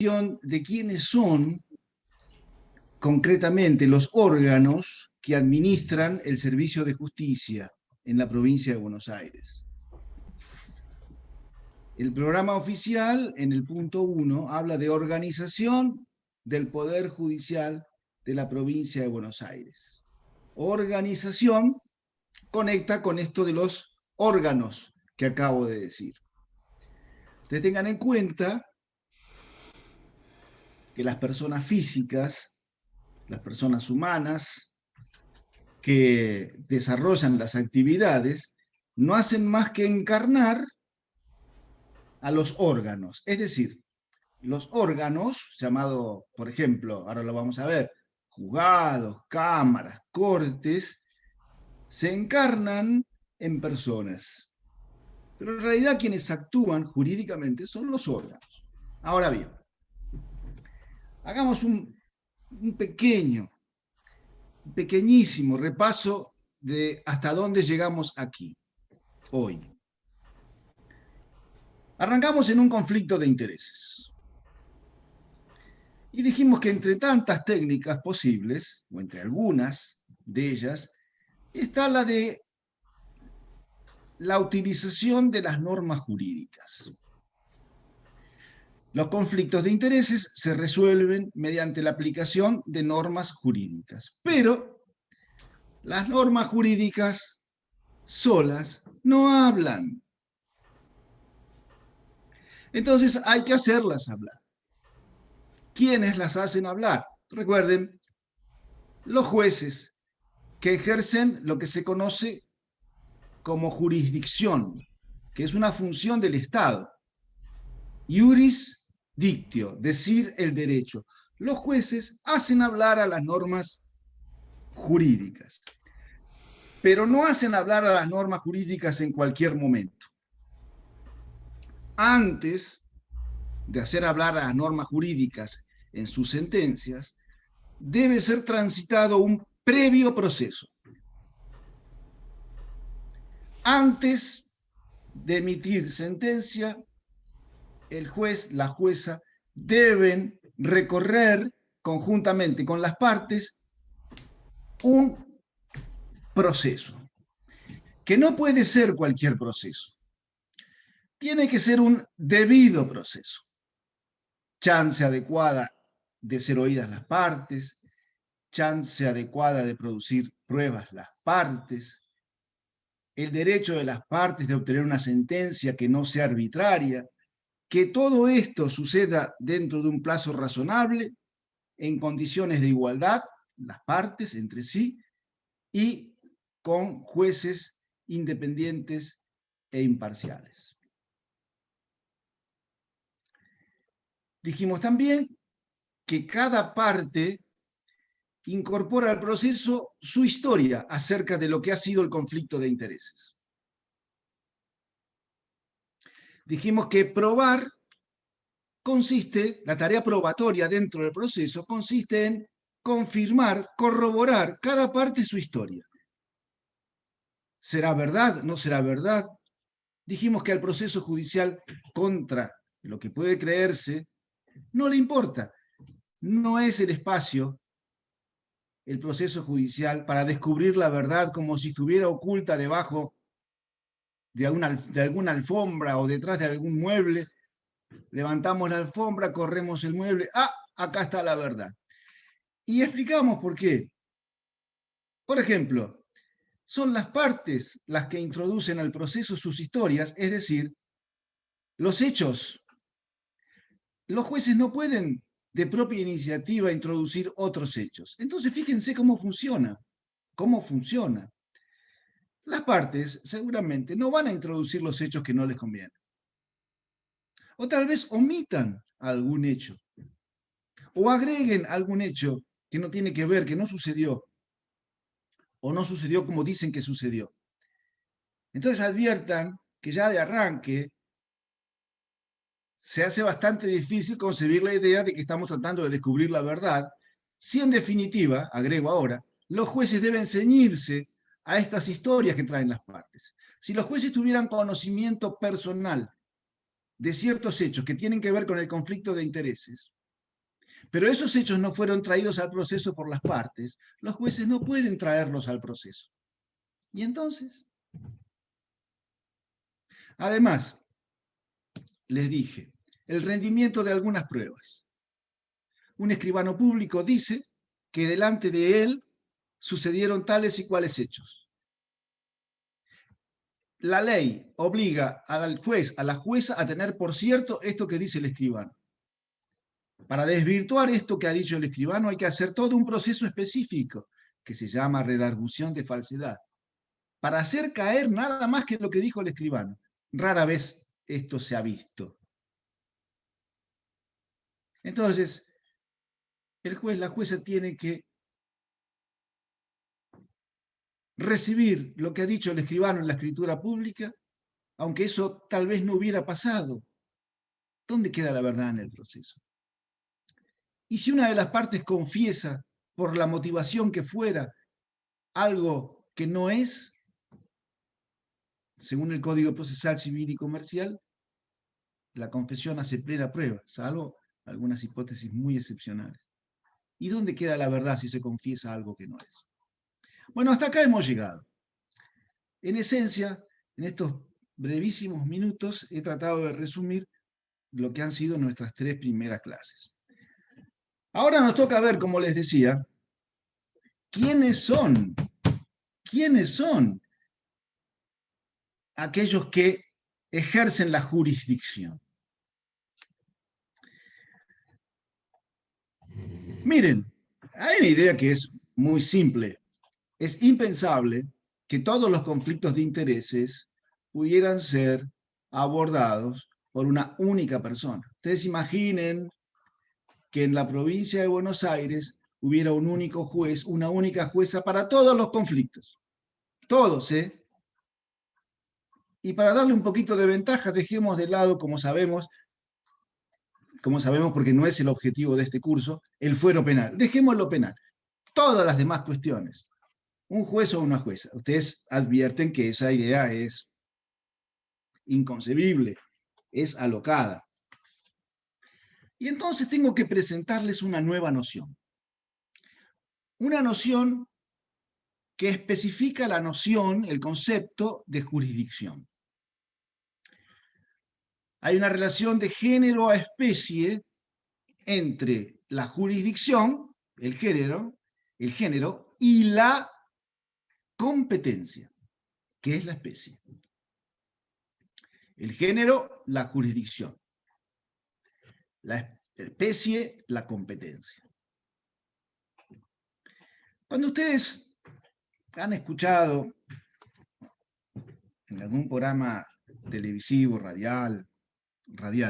cuestión de quiénes son concretamente los órganos que administran el servicio de justicia en la provincia de Buenos Aires. El programa oficial, en el punto 1, habla de organización del Poder Judicial de la provincia de Buenos Aires. Organización conecta con esto de los órganos que acabo de decir. Ustedes tengan en cuenta que las personas físicas, las personas humanas que desarrollan las actividades, no hacen más que encarnar a los órganos. Es decir, los órganos, llamado, por ejemplo, ahora lo vamos a ver, juzgados, cámaras, cortes, se encarnan en personas. Pero en realidad quienes actúan jurídicamente son los órganos. Ahora bien, hagamos un pequeñísimo repaso de hasta dónde llegamos aquí, hoy. Arrancamos en un conflicto de intereses. Y dijimos que entre tantas técnicas posibles, o entre algunas de ellas, está la de la utilización de las normas jurídicas. Los conflictos de intereses se resuelven mediante la aplicación de normas jurídicas, pero las normas jurídicas solas no hablan. Entonces hay que hacerlas hablar. ¿Quiénes las hacen hablar? Recuerden, los jueces que ejercen lo que se conoce como jurisdicción, que es una función del Estado. Iuris dictio, decir el derecho. Los jueces hacen hablar a las normas jurídicas, pero no hacen hablar a las normas jurídicas en cualquier momento. Antes de hacer hablar a las normas jurídicas en sus sentencias, debe ser transitado un previo proceso. Antes de emitir sentencia, el juez, la jueza, deben recorrer conjuntamente con las partes un proceso, que no puede ser cualquier proceso. Tiene que ser un debido proceso. Chance adecuada de ser oídas las partes, chance adecuada de producir pruebas las partes, el derecho de las partes de obtener una sentencia que no sea arbitraria, que todo esto suceda dentro de un plazo razonable, en condiciones de igualdad, las partes entre sí, y con jueces independientes e imparciales. Dijimos también que cada parte incorpora al proceso su historia acerca de lo que ha sido el conflicto de intereses. Dijimos que probar consiste, la tarea probatoria dentro del proceso consiste en confirmar, corroborar cada parte su historia. ¿Será verdad? ¿No será verdad? Dijimos que al proceso judicial contra lo que puede creerse no le importa. No es el espacio, el proceso judicial, para descubrir la verdad como si estuviera oculta debajo de alguna alfombra o detrás de algún mueble. Levantamos la alfombra, corremos el mueble. ¡Ah! Acá está la verdad. Y explicamos por qué. Por ejemplo, son las partes las que introducen al proceso sus historias, es decir, los hechos. Los jueces no pueden de propia iniciativa introducir otros hechos. Entonces fíjense cómo funciona. ¿Cómo funciona? Las partes seguramente no van a introducir los hechos que no les convienen. O tal vez omitan algún hecho. O agreguen algún hecho que no tiene que ver, que no sucedió. O no sucedió como dicen que sucedió. Entonces adviertan que ya de arranque se hace bastante difícil concebir la idea de que estamos tratando de descubrir la verdad, si en definitiva, agrego ahora, los jueces deben ceñirse a estas historias que traen las partes. Si los jueces tuvieran conocimiento personal de ciertos hechos que tienen que ver con el conflicto de intereses, pero esos hechos no fueron traídos al proceso por las partes, los jueces no pueden traerlos al proceso. ¿Y entonces? Además, les dije, el rendimiento de algunas pruebas. Un escribano público dice que delante de él sucedieron tales y cuales hechos. La ley obliga al juez, a la jueza, a tener por cierto esto que dice el escribano. Para desvirtuar esto que ha dicho el escribano hay que hacer todo un proceso específico que se llama redargución de falsedad, para hacer caer nada más que lo que dijo el escribano. Rara vez esto se ha visto. Entonces, el juez, la jueza tiene que recibir lo que ha dicho el escribano en la escritura pública, aunque eso tal vez no hubiera pasado. ¿Dónde queda la verdad en el proceso? Y si una de las partes confiesa, por la motivación que fuera, algo que no es, según el Código Procesal Civil y Comercial, la confesión hace plena prueba, salvo algunas hipótesis muy excepcionales. ¿Y dónde queda la verdad si se confiesa algo que no es? Bueno, hasta acá hemos llegado. En esencia, en estos brevísimos minutos he tratado de resumir lo que han sido nuestras 3 primeras clases. Ahora nos toca ver, como les decía, quiénes son aquellos que ejercen la jurisdicción. Miren, hay una idea que es muy simple. Es impensable que todos los conflictos de intereses pudieran ser abordados por una única persona. Ustedes imaginen que en la provincia de Buenos Aires hubiera un único juez, una única jueza para todos los conflictos. Todos, ¿eh? Y para darle un poquito de ventaja, dejemos de lado, como sabemos porque no es el objetivo de este curso, el fuero penal. Dejemos lo penal. Todas las demás cuestiones. Un juez o una jueza. Ustedes advierten que esa idea es inconcebible, es alocada. Y entonces tengo que presentarles una nueva noción. Una noción que especifica la noción, el concepto de jurisdicción. Hay una relación de género a especie entre la jurisdicción, el género, y la competencia, que es la especie. El género, la jurisdicción. La especie, la competencia. Cuando ustedes han escuchado en algún programa televisivo, radial,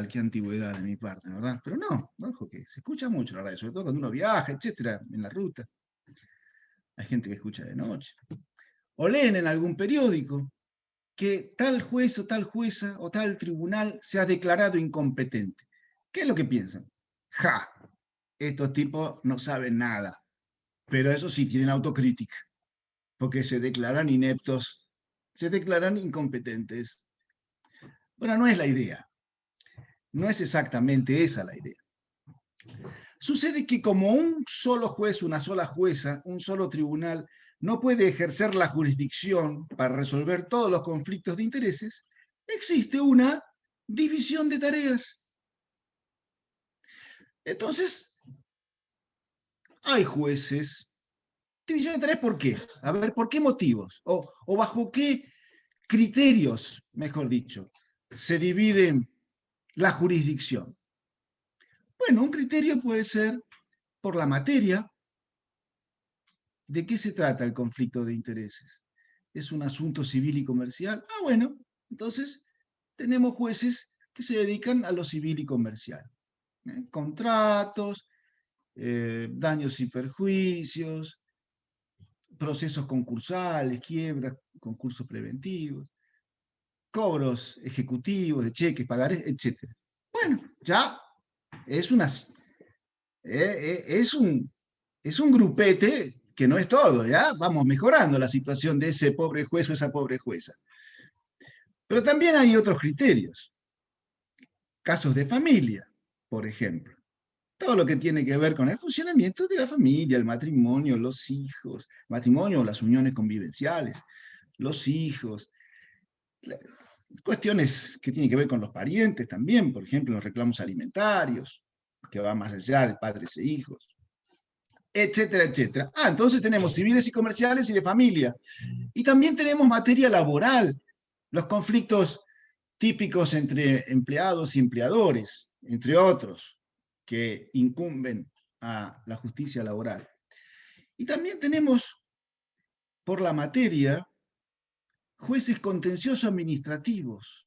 qué antigüedad de mi parte, ¿verdad? Pero no, ojo que se escucha mucho la radio, sobre todo cuando uno viaja, etcétera, en la ruta. Hay gente que escucha de noche. O leen en algún periódico que tal juez o tal jueza o tal tribunal se ha declarado incompetente. ¿Qué es lo que piensan? ¡Ja! Estos tipos no saben nada. Pero eso sí, tienen autocrítica, porque se declaran ineptos, se declaran incompetentes. Bueno, no es la idea. No es exactamente esa la idea. Sucede que como un solo juez, una sola jueza, un solo tribunal no puede ejercer la jurisdicción para resolver todos los conflictos de intereses, existe una división de tareas. Entonces, hay jueces. División de tareas, ¿por qué? A ver, ¿por qué motivos? O bajo qué criterios, mejor dicho, se divide la jurisdicción. Bueno, un criterio puede ser por la materia. ¿De qué se trata el conflicto de intereses? ¿Es un asunto civil y comercial? Ah, bueno, entonces tenemos jueces que se dedican a lo civil y comercial. Contratos, daños y perjuicios, procesos concursales, quiebras, concursos preventivos, cobros ejecutivos de cheques, pagarés, etc. Bueno, ya es un grupete que no es todo, ¿ya? Vamos mejorando la situación de ese pobre juez o esa pobre jueza. Pero también hay otros criterios. casos de familia, por ejemplo. Todo lo que tiene que ver con el funcionamiento de la familia, el matrimonio, los hijos, matrimonio, las uniones convivenciales, los hijos, cuestiones que tienen que ver con los parientes también, por ejemplo, los reclamos alimentarios, que van más allá de padres e hijos, etcétera, etcétera. Entonces tenemos civiles y comerciales y de familia. Y también tenemos materia laboral, los conflictos típicos entre empleados y empleadores, entre otros, que incumben a la justicia laboral. Y también tenemos, por la materia, jueces contenciosos administrativos.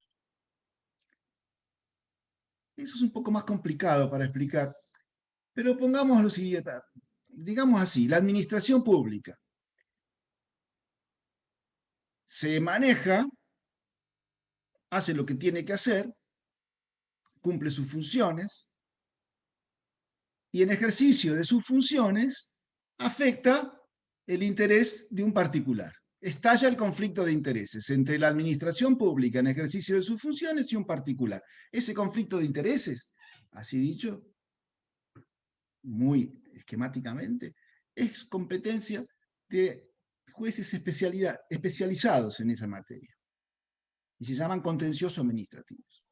Eso es un poco más complicado para explicar, pero pongamos lo siguiente, digamos así, la administración pública se maneja, hace lo que tiene que hacer, cumple sus funciones, y en ejercicio de sus funciones afecta el interés de un particular. Estalla el conflicto de intereses entre la administración pública en ejercicio de sus funciones y un particular. Ese conflicto de intereses, así dicho, muy esquemáticamente, es competencia de jueces especializados en esa materia y se llaman contenciosos administrativos.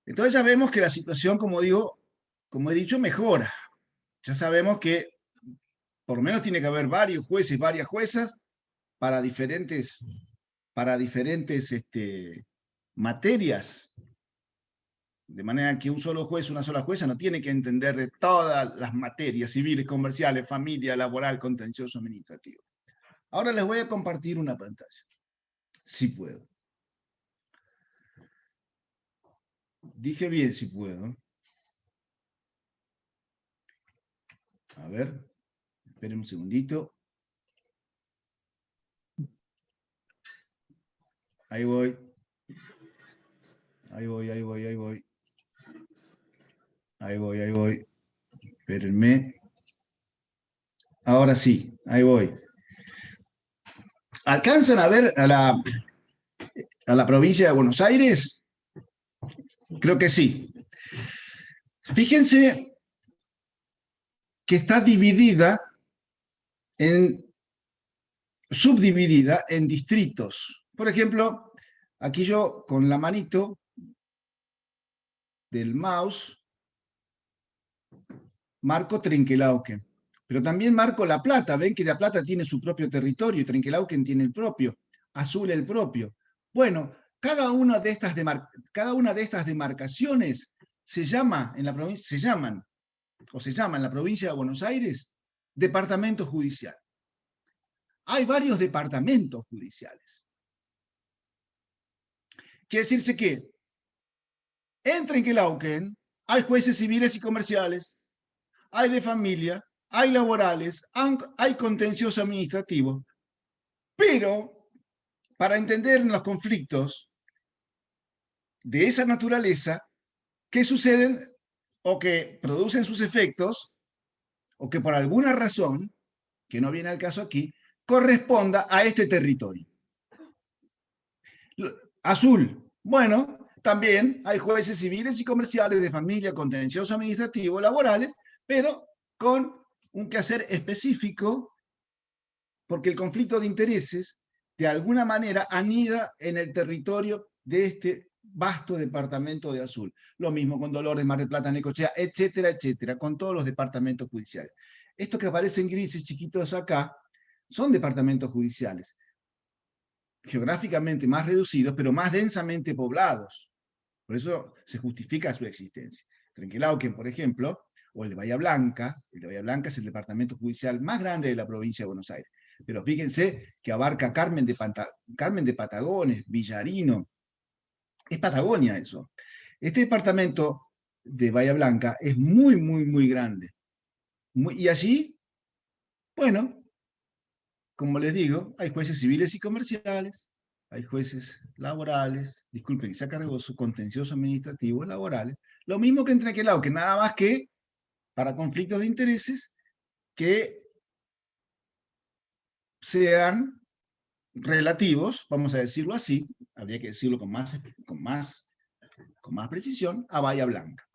Entonces ya vemos que la situación, como digo, como he dicho, mejora. Ya sabemos que por lo menos tiene que haber varios jueces, varias juezas para diferentes materias, de manera que un solo juez, una sola jueza no tiene que entender de todas las materias civiles, comerciales, familia, laboral, contencioso, administrativo. Ahora les voy a compartir una pantalla, si puedo. Dije bien si puedo. A ver, esperen un segundito. Ahí voy. Ahí voy, ahí voy, ahí voy. Ahí voy, ahí voy. Espérenme. Ahora sí, ahí voy. ¿Alcanzan a ver a la provincia de Buenos Aires? Creo que sí. Fíjense que está subdividida en distritos. Por ejemplo, aquí yo con la manito del mouse marco Trenquelauquen, pero también marco La Plata. Ven que La Plata tiene su propio territorio y Trenquelauquen tiene el propio, Azul el propio. Bueno, cada una de estas demarcaciones se llama en la provincia, se llama en la provincia de Buenos Aires departamento judicial. Hay varios departamentos judiciales. Quiere decirse que en Trenquelauquen hay jueces civiles y comerciales, hay de familia, hay laborales, hay contencioso administrativo, pero para entender los conflictos de esa naturaleza, ¿qué suceden o que producen sus efectos o que por alguna razón, que no viene al caso aquí, corresponda a este territorio? Azul, bueno, también hay jueces civiles y comerciales de familia, contencioso administrativo, laborales, pero con un quehacer específico, porque el conflicto de intereses de alguna manera anida en el territorio de este vasto departamento de Azul. Lo mismo con Dolores, Mar del Plata, Necochea, etcétera, etcétera, con todos los departamentos judiciales. Estos que aparecen grises chiquitos acá son departamentos judiciales, geográficamente más reducidos, pero más densamente poblados. Por eso se justifica su existencia. Trenquelauquen, por ejemplo, o el de Bahía Blanca. El de Bahía Blanca es el departamento judicial más grande de la provincia de Buenos Aires. Pero fíjense que abarca Carmen de Patagones, Villarino. Es Patagonia eso. Este departamento de Bahía Blanca es muy, muy, muy grande. Y allí, bueno, como les digo, hay jueces civiles y comerciales, hay jueces laborales, disculpen, se ha cargado su contencioso administrativo laborales, lo mismo que en Trenquelauquen, nada más que para conflictos de intereses que sean relativos, vamos a decirlo así, habría que decirlo con más precisión, a Bahía Blanca.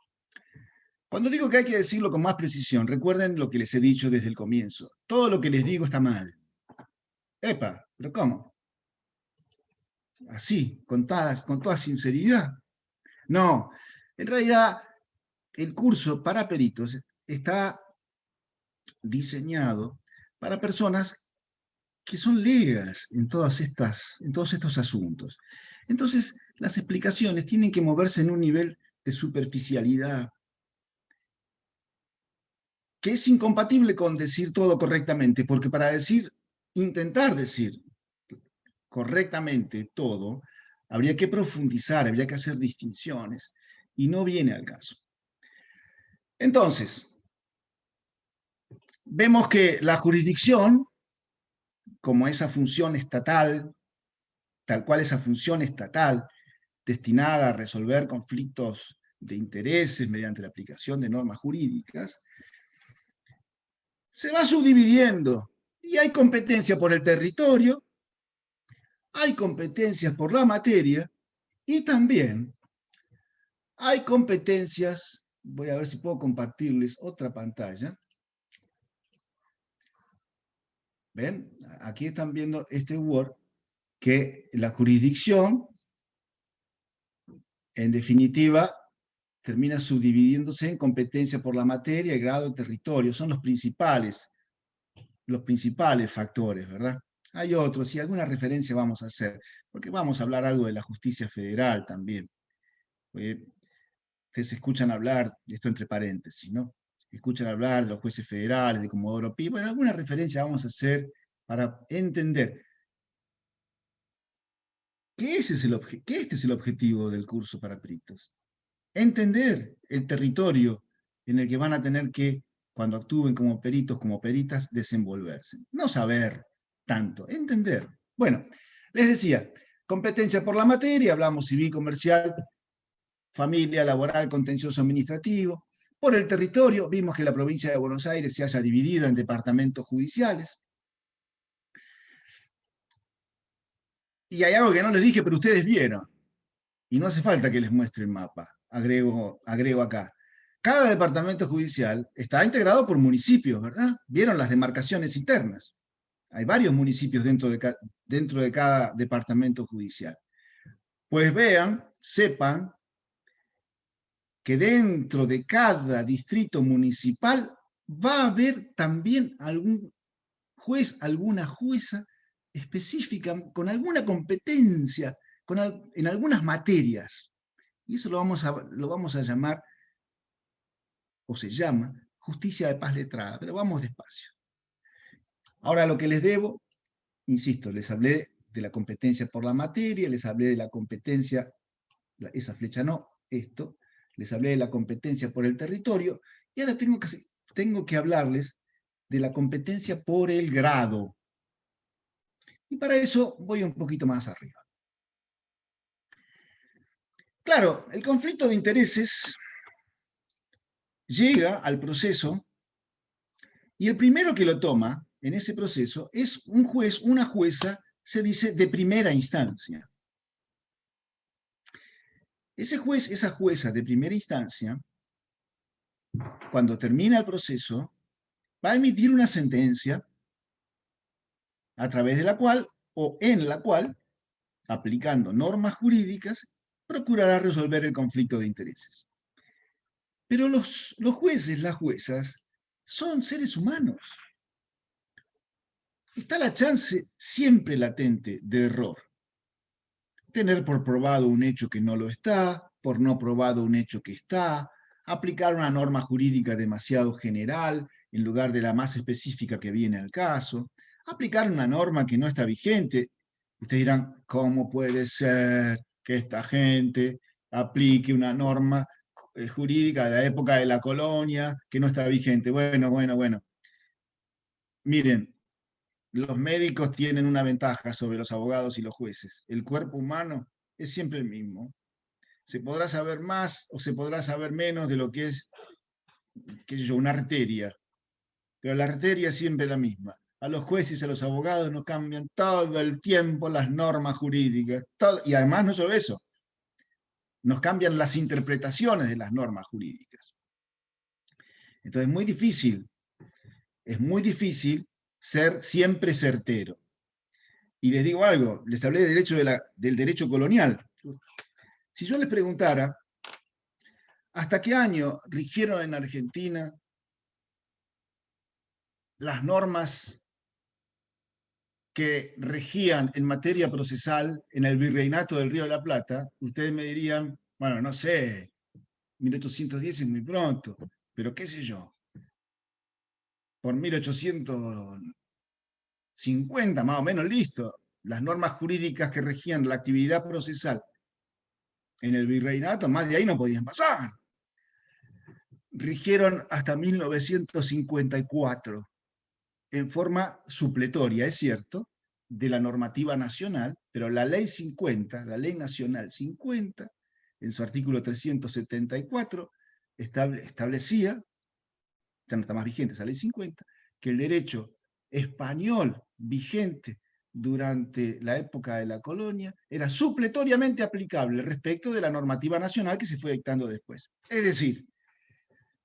Cuando digo que hay que decirlo con más precisión, recuerden lo que les he dicho desde el comienzo. Todo lo que les digo está mal. Epa, ¿pero cómo? Así, con toda sinceridad. No, en realidad el curso para peritos está diseñado para personas que son legas en todos estos asuntos. Entonces, las explicaciones tienen que moverse en un nivel de superficialidad que es incompatible con decir todo correctamente, porque para intentar decir correctamente todo, habría que profundizar, habría que hacer distinciones, y no viene al caso. Entonces, vemos que la jurisdicción, como esa función estatal, tal cual esa función estatal, destinada a resolver conflictos de intereses mediante la aplicación de normas jurídicas, se va subdividiendo y hay competencia por el territorio, hay competencias por la materia y también hay competencias, voy a ver si puedo compartirles otra pantalla. ¿Ven? Aquí están viendo este Word, que la jurisdicción, en definitiva, termina subdividiéndose en competencia por la materia, el grado, el territorio. Son los principales factores, ¿verdad? Hay otros, y alguna referencia vamos a hacer, porque vamos a hablar algo de la justicia federal también. Ustedes escuchan hablar, esto entre paréntesis, ¿no? Escuchan hablar de los jueces federales, de Comodoro Pi. Bueno, alguna referencia vamos a hacer para entender que este es el objetivo del curso para peritos. Entender el territorio en el que van a tener que, cuando actúen como peritos, como peritas, desenvolverse. No saber tanto, entender. Bueno, les decía, competencia por la materia, hablamos civil, comercial, familia, laboral, contencioso administrativo. Por el territorio, vimos que la provincia de Buenos Aires se haya dividido en departamentos judiciales. Y hay algo que no les dije, pero ustedes vieron. Y no hace falta que les muestre el mapa. Agrego acá. Cada departamento judicial está integrado por municipios, ¿verdad? ¿Vieron las demarcaciones internas? Hay varios municipios dentro de cada departamento judicial. Pues vean, sepan que dentro de cada distrito municipal va a haber también algún juez, alguna jueza específica, con alguna competencia, en algunas materias. Y eso lo vamos a llamar, o se llama, justicia de paz letrada, pero vamos despacio. Ahora lo que les debo, insisto, les hablé de la competencia por la materia, les hablé de la competencia, esa flecha no, esto, les hablé de la competencia por el territorio, y ahora tengo que hablarles de la competencia por el grado. Y para eso voy un poquito más arriba. Claro, el conflicto de intereses llega al proceso y el primero que lo toma en ese proceso es un juez, una jueza, se dice de primera instancia. Ese juez, esa jueza de primera instancia, cuando termina el proceso, va a emitir una sentencia a través de la cual, o en la cual, aplicando normas jurídicas, procurará resolver el conflicto de intereses. Pero los jueces, las juezas, son seres humanos. Está la chance siempre latente de error. Tener por probado un hecho que no lo está, por no probado un hecho que está, aplicar una norma jurídica demasiado general en lugar de la más específica que viene al caso, aplicar una norma que no está vigente. Ustedes dirán, ¿cómo puede ser que esta gente aplique una norma jurídica de la época de la colonia que no está vigente? Bueno. Miren, los médicos tienen una ventaja sobre los abogados y los jueces. El cuerpo humano es siempre el mismo. Se podrá saber más o se podrá saber menos de lo que es, qué sé yo, una arteria. Pero la arteria es siempre la misma. a los jueces y a los abogados nos cambian todo el tiempo las normas jurídicas. Y además no solo eso, nos cambian las interpretaciones de las normas jurídicas. Entonces es muy difícil ser siempre certero. Y les digo algo, les hablé del derecho colonial. Si yo les preguntara, ¿hasta qué año rigieron en Argentina las normas que regían en materia procesal en el Virreinato del Río de la Plata? Ustedes me dirían, bueno, no sé, 1810 es muy pronto, pero qué sé yo, por 1850 más o menos listo, las normas jurídicas que regían la actividad procesal en el Virreinato, más de ahí no podían pasar. Rigieron hasta 1954, en forma supletoria, es cierto, de la normativa nacional, pero la ley 50, la ley nacional 50, en su artículo 374, establecía, ya no está más vigente esa ley 50, que el derecho español vigente durante la época de la colonia era supletoriamente aplicable respecto de la normativa nacional que se fue dictando después. Es decir,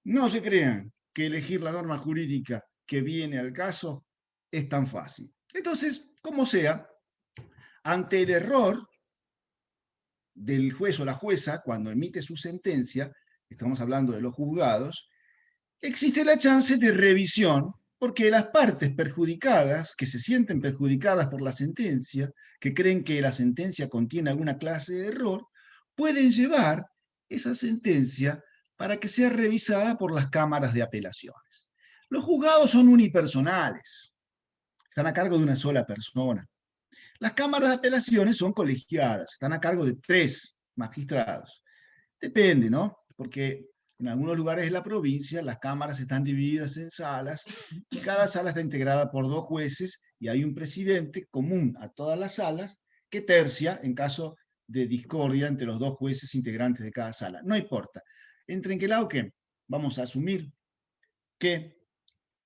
no se crean que elegir la norma jurídica que viene al caso es tan fácil. Entonces, como sea, ante el error del juez o la jueza cuando emite su sentencia, estamos hablando de los juzgados, existe la chance de revisión porque las partes perjudicadas, que se sienten perjudicadas por la sentencia, que creen que la sentencia contiene alguna clase de error, pueden llevar esa sentencia para que sea revisada por las cámaras de apelaciones. Los juzgados son unipersonales, están a cargo de una sola persona. Las cámaras de apelaciones son colegiadas, están a cargo de 3 magistrados. Depende, ¿no? Porque en algunos lugares de la provincia las cámaras están divididas en salas y cada sala está integrada por 2 jueces y hay un presidente común a todas las salas que tercia en caso de discordia entre los 2 jueces integrantes de cada sala. No importa. En Trenquelauquen vamos a asumir que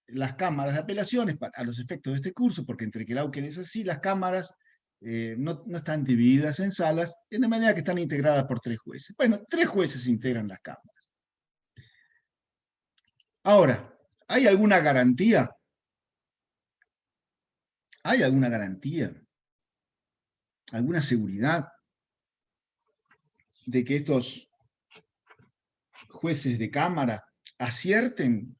las cámaras de apelaciones, a los efectos de este curso, porque en Trenquelauquen es así, las cámaras no están divididas en salas, de manera que están integradas por 3 jueces. Bueno, 3 jueces integran las cámaras. Ahora, ¿hay alguna garantía? ¿Hay alguna garantía? ¿Alguna seguridad de que estos jueces de cámara acierten?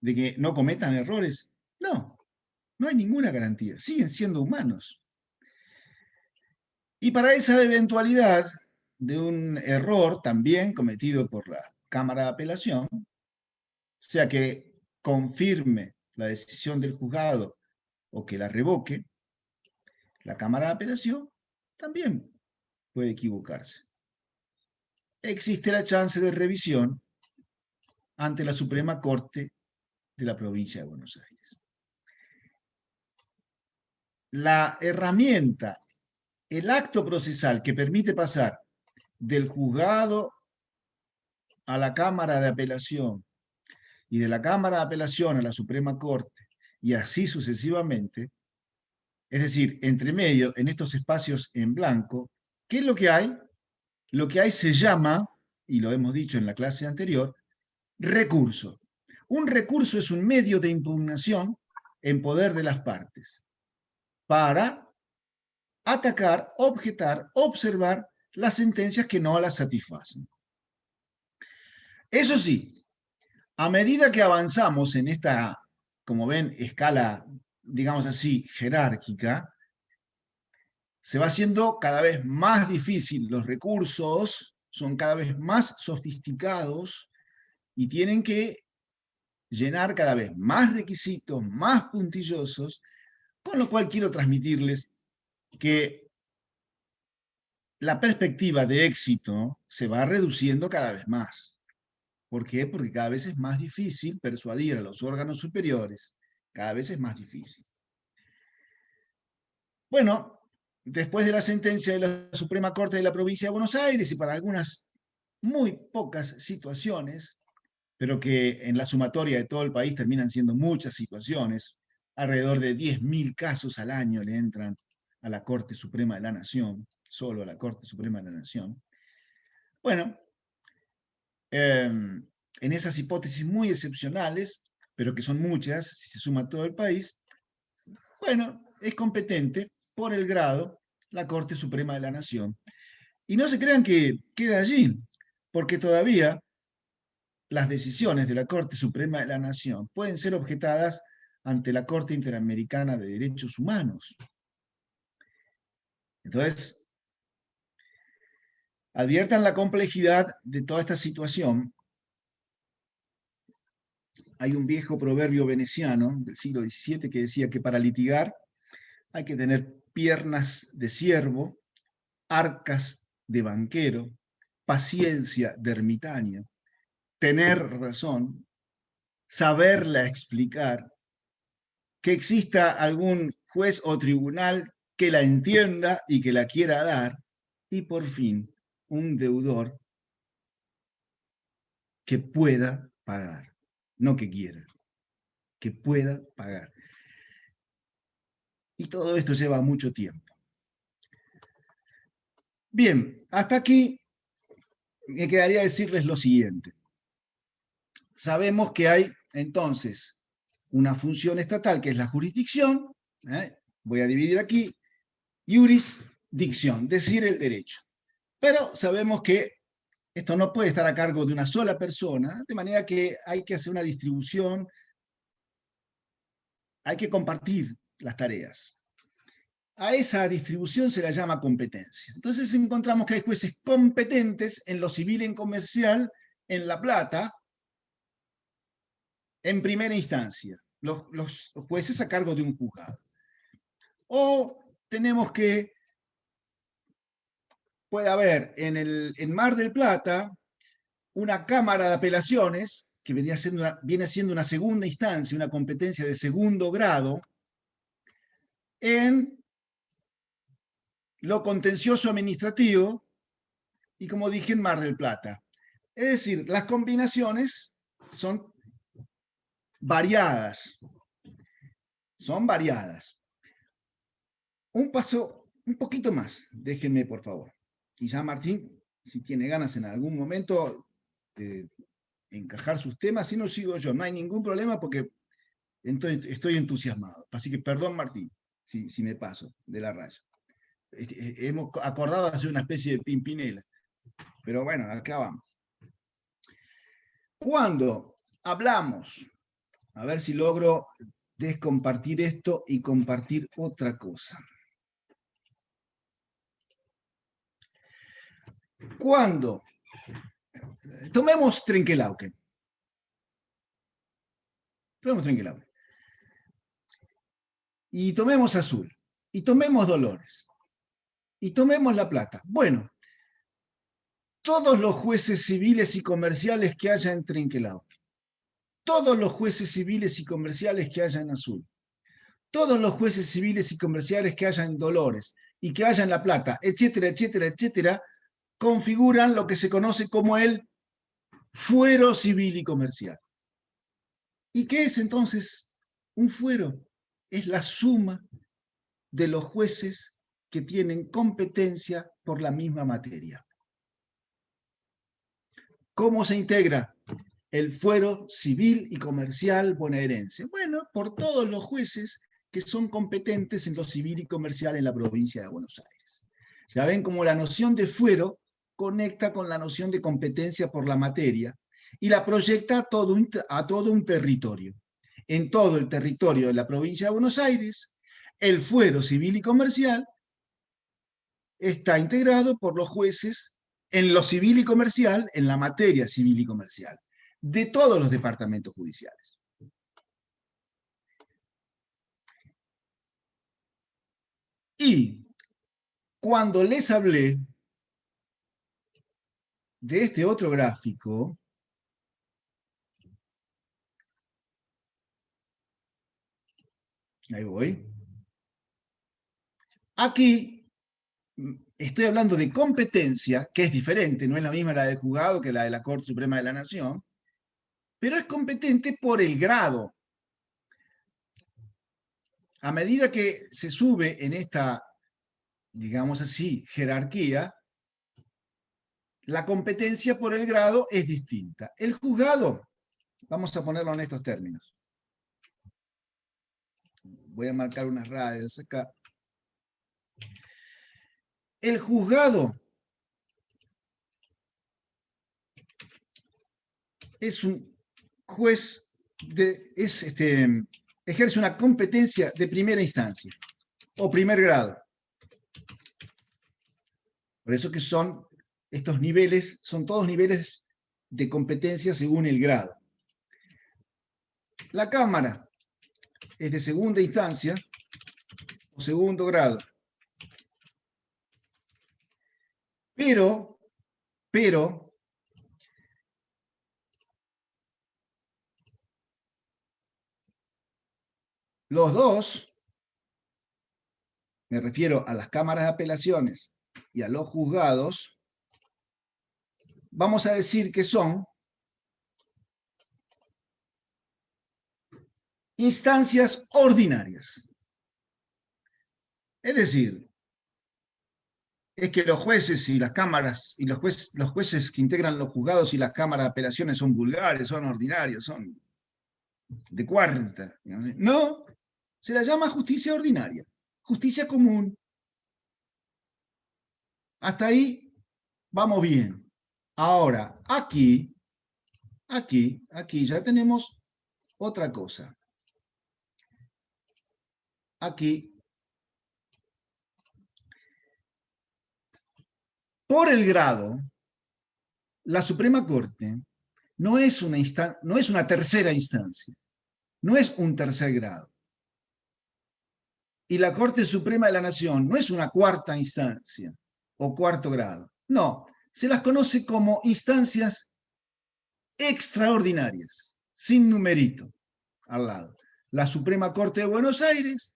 ¿De que no cometan errores? No, no hay ninguna garantía. Siguen siendo humanos. Y para esa eventualidad de un error también cometido por la Cámara de Apelación, sea que confirme la decisión del juzgado o que la revoque, la Cámara de Apelación también puede equivocarse. Existe la chance de revisión ante la Suprema Corte de la Provincia de Buenos Aires. La herramienta, el acto procesal que permite pasar del juzgado a la Cámara de Apelación y de la Cámara de Apelación a la Suprema Corte y así sucesivamente, es decir, entre medio, en estos espacios en blanco, ¿qué es lo que hay? Lo que hay se llama, y lo hemos dicho en la clase anterior, recurso. Un recurso es un medio de impugnación en poder de las partes para atacar, objetar, observar las sentencias que no las satisfacen. Eso sí, a medida que avanzamos en esta, como ven, escala, digamos así, jerárquica, se va haciendo cada vez más difícil. Los recursos son cada vez más sofisticados y tienen que llenar cada vez más requisitos, más puntillosos, con lo cual quiero transmitirles que la perspectiva de éxito se va reduciendo cada vez más. ¿Por qué? Porque cada vez es más difícil persuadir a los órganos superiores. Cada vez es más difícil. Bueno, después de la sentencia de la Suprema Corte de la Provincia de Buenos Aires y para algunas muy pocas situaciones, pero que en la sumatoria de todo el país terminan siendo muchas situaciones. Alrededor de 10.000 casos al año le entran a la Corte Suprema de la Nación, solo a la Corte Suprema de la Nación. Bueno, en esas hipótesis muy excepcionales, pero que son muchas, si se suma todo el país, bueno, es competente por el grado la Corte Suprema de la Nación. Y no se crean que queda allí, porque todavía las decisiones de la Corte Suprema de la Nación pueden ser objetadas ante la Corte Interamericana de Derechos Humanos. Entonces, adviertan la complejidad de toda esta situación. Hay un viejo proverbio veneciano del siglo XVII que decía que para litigar hay que tener piernas de siervo, arcas de banquero, paciencia de ermitaño, tener razón, saberla explicar, que exista algún juez o tribunal que la entienda y que la quiera dar, y por fin un deudor que pueda pagar, no que quiera, que pueda pagar. Y todo esto lleva mucho tiempo. Bien, hasta aquí me quedaría decirles lo siguiente. Sabemos que hay entonces una función estatal que es la jurisdicción, voy a dividir aquí, jurisdicción, decir el derecho. Pero sabemos que esto no puede estar a cargo de una sola persona, de manera que hay que hacer una distribución, hay que compartir las tareas. A esa distribución se la llama competencia. Entonces encontramos que hay jueces competentes en lo civil y en comercial en La Plata, en primera instancia, los jueces a cargo de un juzgado. O tenemos que puede haber en Mar del Plata una Cámara de Apelaciones, que viene siendo una segunda instancia, una competencia de segundo grado, en lo contencioso administrativo, y como dije, en Mar del Plata. Es decir, las combinaciones son variadas. Son variadas. Un paso, un poquito más, déjenme por favor. Y ya Martín, si tiene ganas en algún momento de encajar sus temas, si no sigo yo, no hay ningún problema porque estoy entusiasmado. Así que perdón Martín, si me paso de la raya. Hemos acordado hacer una especie de Pimpinela, pero bueno, acá vamos. Cuando hablamos, a ver si logro descompartir esto y compartir otra cosa. Cuando tomemos Trenquelauquen. Tomemos Trenquelauquen. Y tomemos Azul. Y tomemos Dolores. Y tomemos La Plata. Bueno, todos los jueces civiles y comerciales que haya en Trenquelauquen, todos los jueces civiles y comerciales que haya en Azul, todos los jueces civiles y comerciales que haya en Dolores y que haya en La Plata, etcétera, etcétera, etcétera, configuran lo que se conoce como el fuero civil y comercial. ¿Y qué es entonces un fuero? Es la suma de los jueces que tienen competencia por la misma materia. ¿Cómo se integra el fuero civil y comercial bonaerense? Bueno, por todos los jueces que son competentes en lo civil y comercial en la provincia de Buenos Aires. Ya ven cómo la noción de fuero conecta con la noción de competencia por la materia y la proyecta a todo un territorio. En todo el territorio de la provincia de Buenos Aires, el fuero civil y comercial está integrado por los jueces en lo civil y comercial, en la materia civil y comercial, de todos los departamentos judiciales. Y cuando les hablé de este otro gráfico, ahí voy, aquí estoy hablando de competencia, que es diferente, no es la misma la del juzgado que la de la Corte Suprema de la Nación, pero es competente por el grado. A medida que se sube en esta, digamos así, jerarquía, la competencia por el grado es distinta. El juzgado, vamos a ponerlo en estos términos. Voy a marcar unas rayas acá. El juzgado es un juez ejerce una competencia de primera instancia o primer grado. Por eso que son estos niveles, son todos niveles de competencia según el grado. La Cámara es de segunda instancia o segundo grado. Pero los dos, me refiero a las cámaras de apelaciones y a los juzgados, vamos a decir que son instancias ordinarias. Es decir, es que los jueces y las cámaras y los jueces que integran los juzgados y las cámaras de apelaciones son vulgares, son ordinarios, son de cuarta. No, se la llama justicia ordinaria, justicia común. Hasta ahí vamos bien. Ahora, aquí ya tenemos otra cosa. Aquí, por el grado, la Suprema Corte no es una tercera instancia, no es un tercer grado. Y la Corte Suprema de la Nación no es una cuarta instancia o cuarto grado. No, se las conoce como instancias extraordinarias, sin numerito al lado. La Suprema Corte de Buenos Aires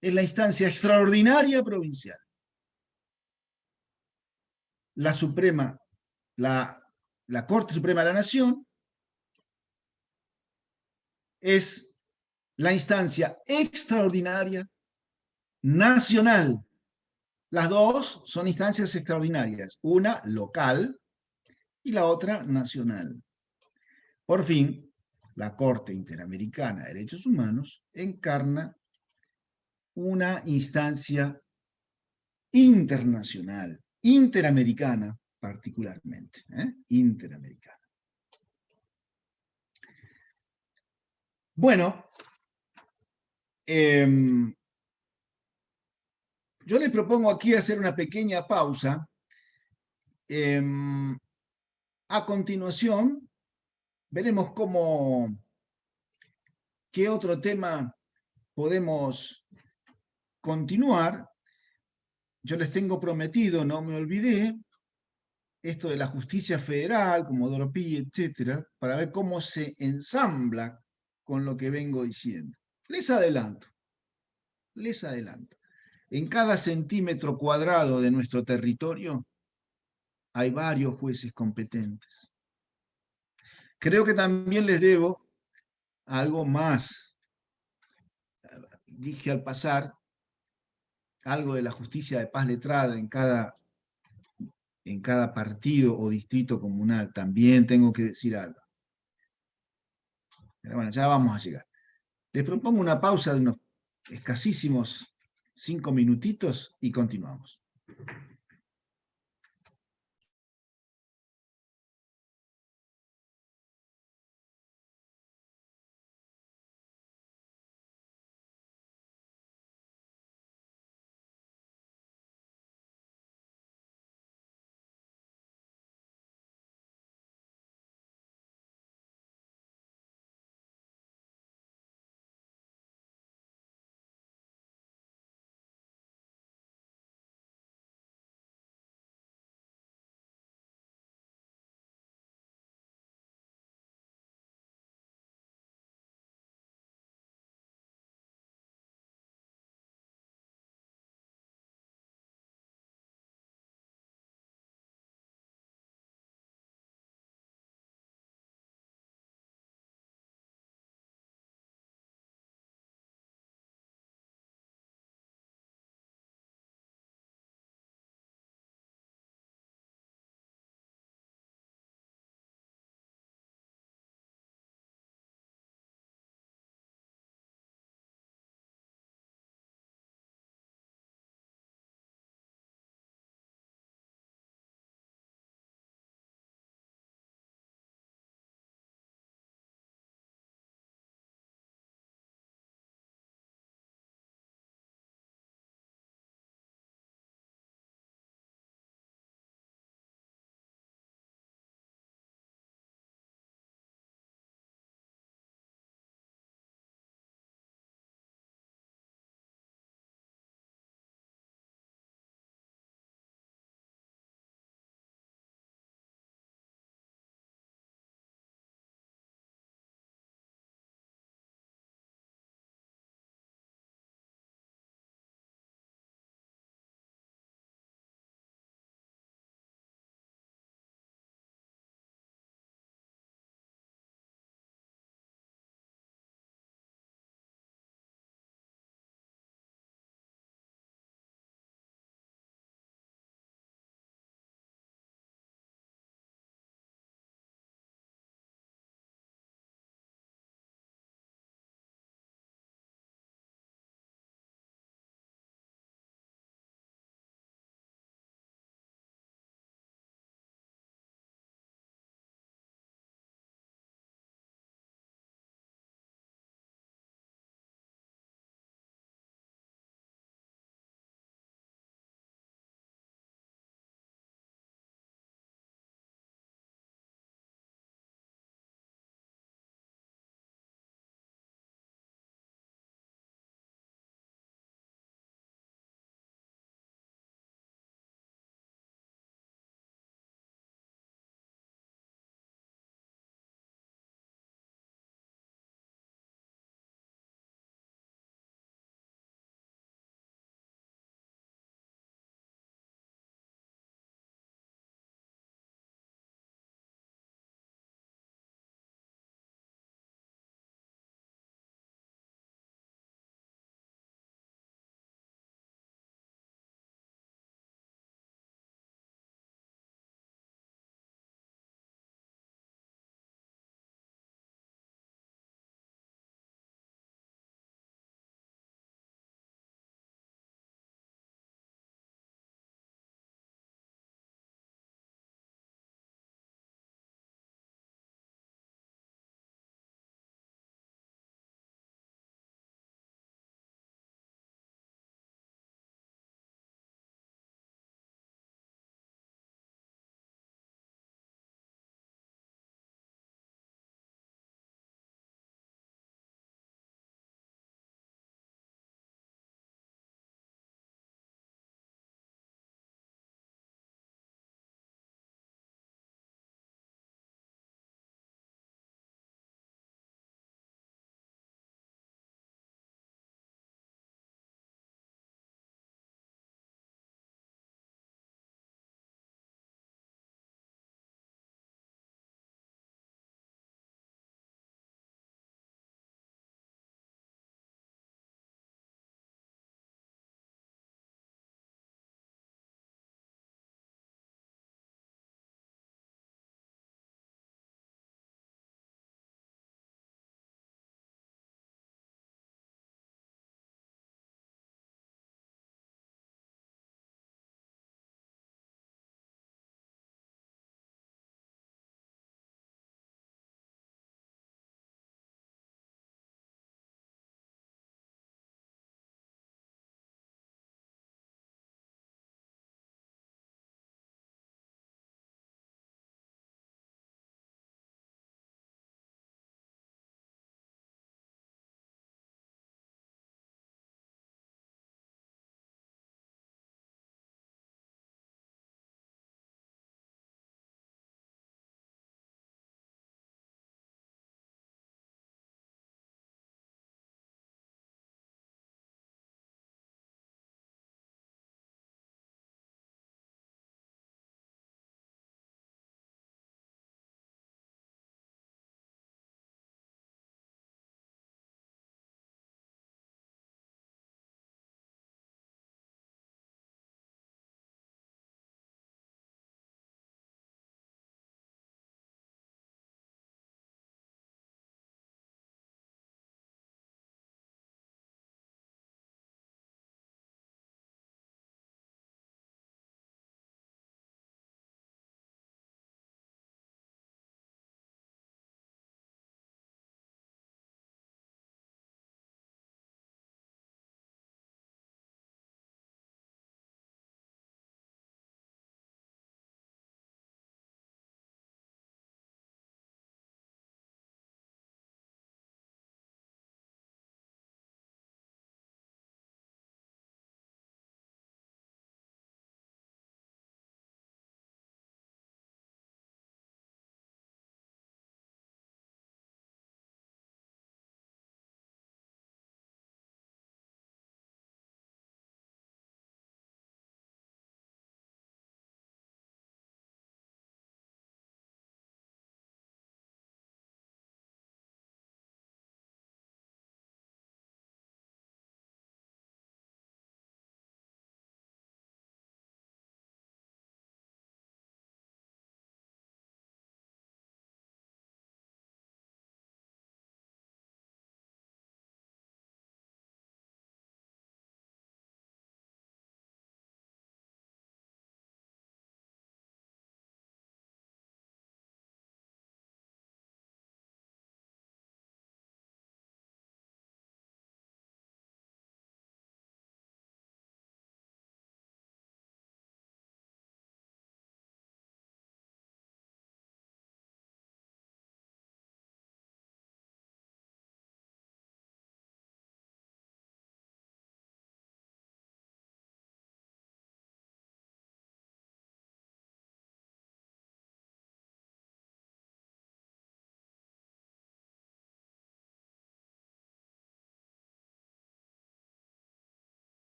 es la instancia extraordinaria provincial. La Corte Suprema de la Nación es la instancia extraordinaria nacional. Las dos son instancias extraordinarias, una local y la otra nacional. Por fin, la Corte Interamericana de Derechos Humanos encarna una instancia internacional, interamericana particularmente, interamericana. Bueno, yo les propongo aquí hacer una pequeña pausa. A continuación, veremos qué otro tema podemos continuar. Yo les tengo prometido, no me olvidé, esto de la justicia federal, Comodoro Pi, etcétera, para ver cómo se ensambla con lo que vengo diciendo. Les adelanto. En cada centímetro cuadrado de nuestro territorio hay varios jueces competentes. Creo que también les debo algo más. Dije al pasar algo de la justicia de paz letrada en cada partido o distrito comunal. También tengo que decir algo. Pero bueno, ya vamos a llegar. Les propongo una pausa de unos escasísimos 5 minutitos y continuamos.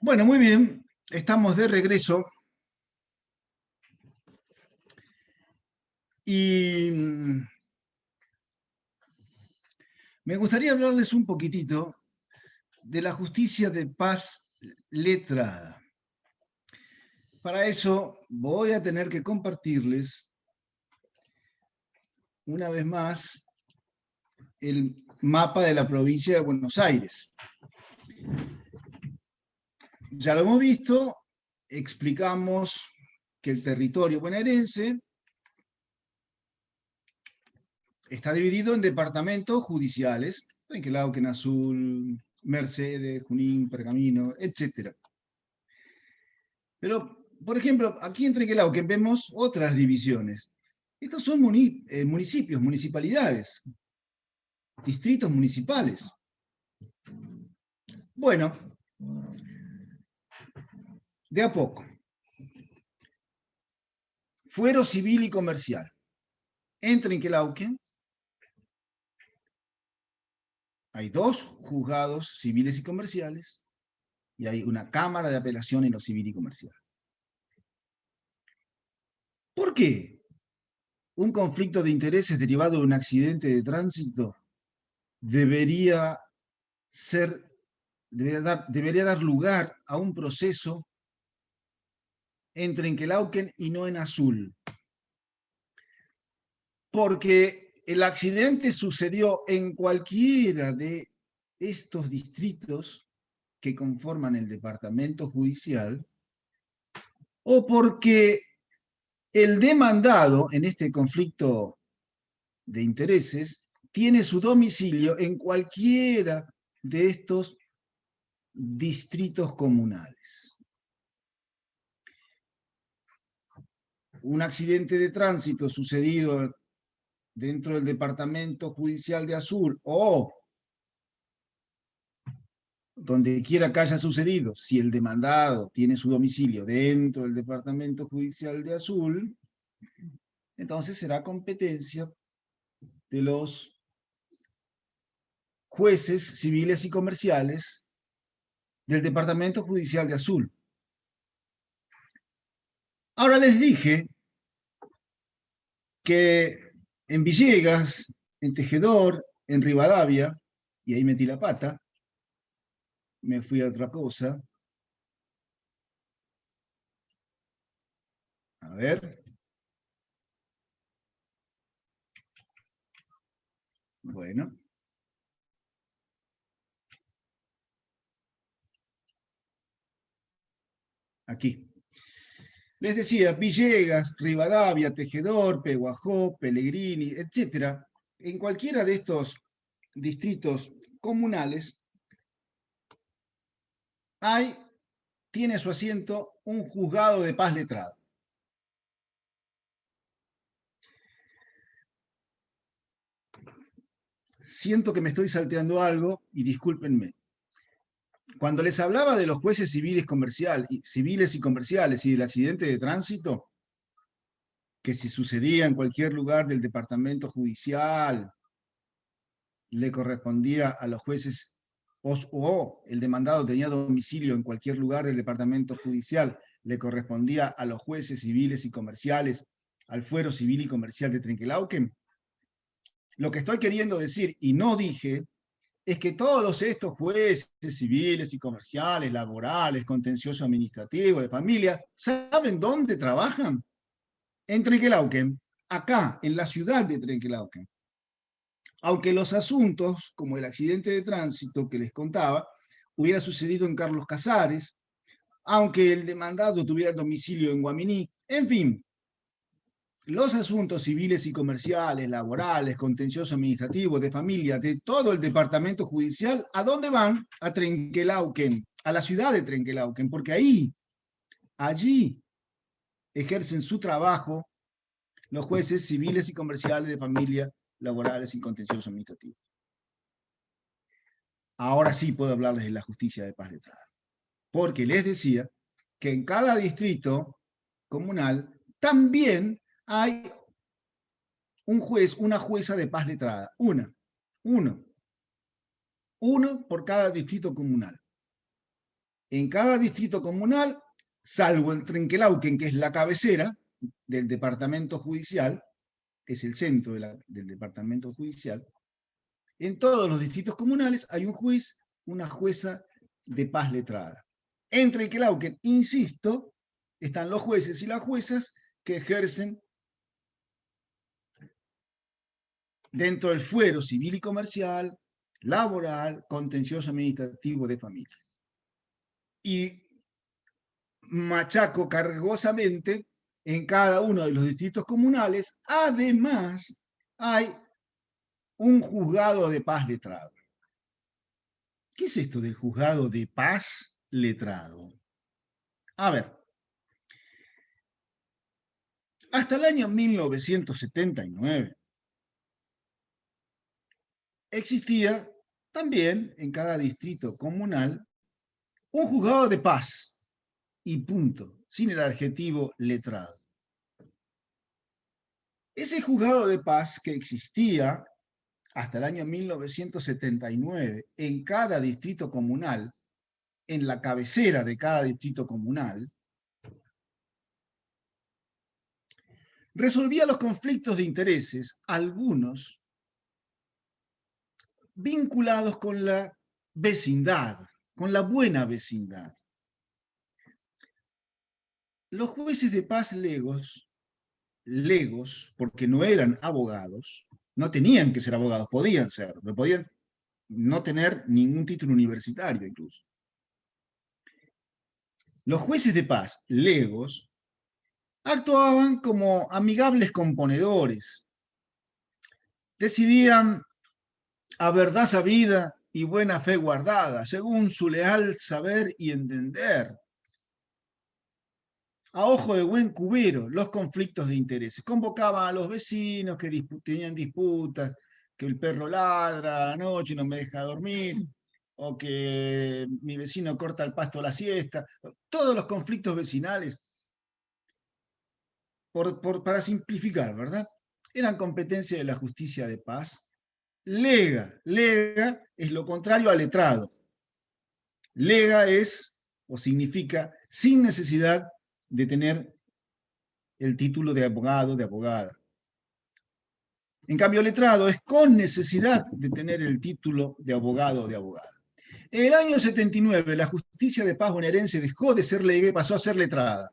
Bueno, muy bien, estamos de regreso y me gustaría hablarles un poquitito de la justicia de paz letrada. Para eso voy a tener que compartirles una vez más el mapa de la provincia de Buenos Aires. Ya lo hemos visto, explicamos que el territorio bonaerense está dividido en departamentos judiciales, Trenquelauquen, Azul, Mercedes, Junín, Pergamino, etc. Pero, por ejemplo, aquí en Trenquelauquen vemos otras divisiones. Estos son municipios, municipalidades, distritos municipales. Bueno, de a poco. Fuero civil y comercial. En Trenquelauquen hay 2 juzgados civiles y comerciales y hay una cámara de apelación en lo civil y comercial. ¿Por qué un conflicto de intereses derivado de un accidente de tránsito debería dar lugar a un proceso en Trenquelauquen y no en Azul? Porque el accidente sucedió en cualquiera de estos distritos que conforman el departamento judicial, o porque el demandado en este conflicto de intereses tiene su domicilio en cualquiera de estos distritos comunales. Un accidente de tránsito sucedido dentro del departamento judicial de Azul o donde quiera que haya sucedido, si el demandado tiene su domicilio dentro del departamento judicial de Azul, entonces será competencia de los jueces civiles y comerciales del departamento judicial de Azul. Ahora les dije que en Villegas, en Tejedor, en Rivadavia, y ahí metí la pata, me fui a otra cosa. A ver. Bueno. Aquí. Les decía, Villegas, Rivadavia, Tejedor, Peguajó, Pellegrini, etc. En cualquiera de estos distritos comunales tiene su asiento un juzgado de paz letrado. Siento que me estoy salteando algo y discúlpenme. Cuando les hablaba de los jueces civiles y comerciales y del accidente de tránsito, que si sucedía en cualquier lugar del departamento judicial, le correspondía a los jueces, o el demandado tenía domicilio en cualquier lugar del departamento judicial, le correspondía a los jueces civiles y comerciales, al fuero civil y comercial de Trenquelauquen. Lo que estoy queriendo decir, y no dije, es que todos estos jueces civiles y comerciales, laborales, contencioso administrativo, de familia, ¿saben dónde trabajan? En Trenquelauquen, acá, en la ciudad de Trenquelauquen. Aunque los asuntos, como el accidente de tránsito que les contaba, hubiera sucedido en Carlos Casares, aunque el demandado tuviera domicilio en Guaminí, en fin, los asuntos civiles y comerciales, laborales, contencioso administrativo, de familia, de todo el departamento judicial, ¿a dónde van? A Trenquelauquen, a la ciudad de Trenquelauquen, porque allí ejercen su trabajo los jueces civiles y comerciales de familia, laborales y contencioso administrativo. Ahora sí puedo hablarles de la justicia de paz letrada, porque les decía que en cada distrito comunal también hay un juez, una jueza de paz letrada, uno por cada distrito comunal. en cada distrito comunal, salvo en Trenquelauquen, que es la cabecera del departamento judicial, que es el centro del departamento judicial, en todos los distritos comunales hay un juez, una jueza de paz letrada. En Trenquelauquen, insisto, están los jueces y las juezas que ejercen dentro del fuero civil y comercial, laboral, contencioso administrativo de familia. Y machaco cargosamente en cada uno de los distritos comunales, además hay un juzgado de paz letrado. ¿Qué es esto del juzgado de paz letrado? A ver, hasta el año 1979 existía también en cada distrito comunal un juzgado de paz y punto, sin el adjetivo letrado. Ese juzgado de paz que existía hasta el año 1979 en cada distrito comunal, en la cabecera de cada distrito comunal, resolvía los conflictos de intereses, algunos vinculados con la vecindad, con la buena vecindad. Los jueces de paz legos, porque no eran abogados, no tenían que ser abogados, podían ser, pero podían no tener ningún título universitario incluso. Los jueces de paz legos actuaban como amigables componedores, decidían a verdad sabida y buena fe guardada, según su leal saber y entender, a ojo de buen cubero, los conflictos de intereses. Convocaban a los vecinos que tenían disputas, que el perro ladra a la noche y no me deja dormir, o que mi vecino corta el pasto a la siesta, todos los conflictos vecinales, para simplificar, ¿verdad? Eran competencia de la justicia de paz. Lega es lo contrario a letrado. Lega es, o significa, sin necesidad de tener el título de abogado, de abogada. En cambio, letrado es con necesidad de tener el título de abogado o de abogada. En el año 79, la justicia de paz bonaerense dejó de ser lega y pasó a ser letrada.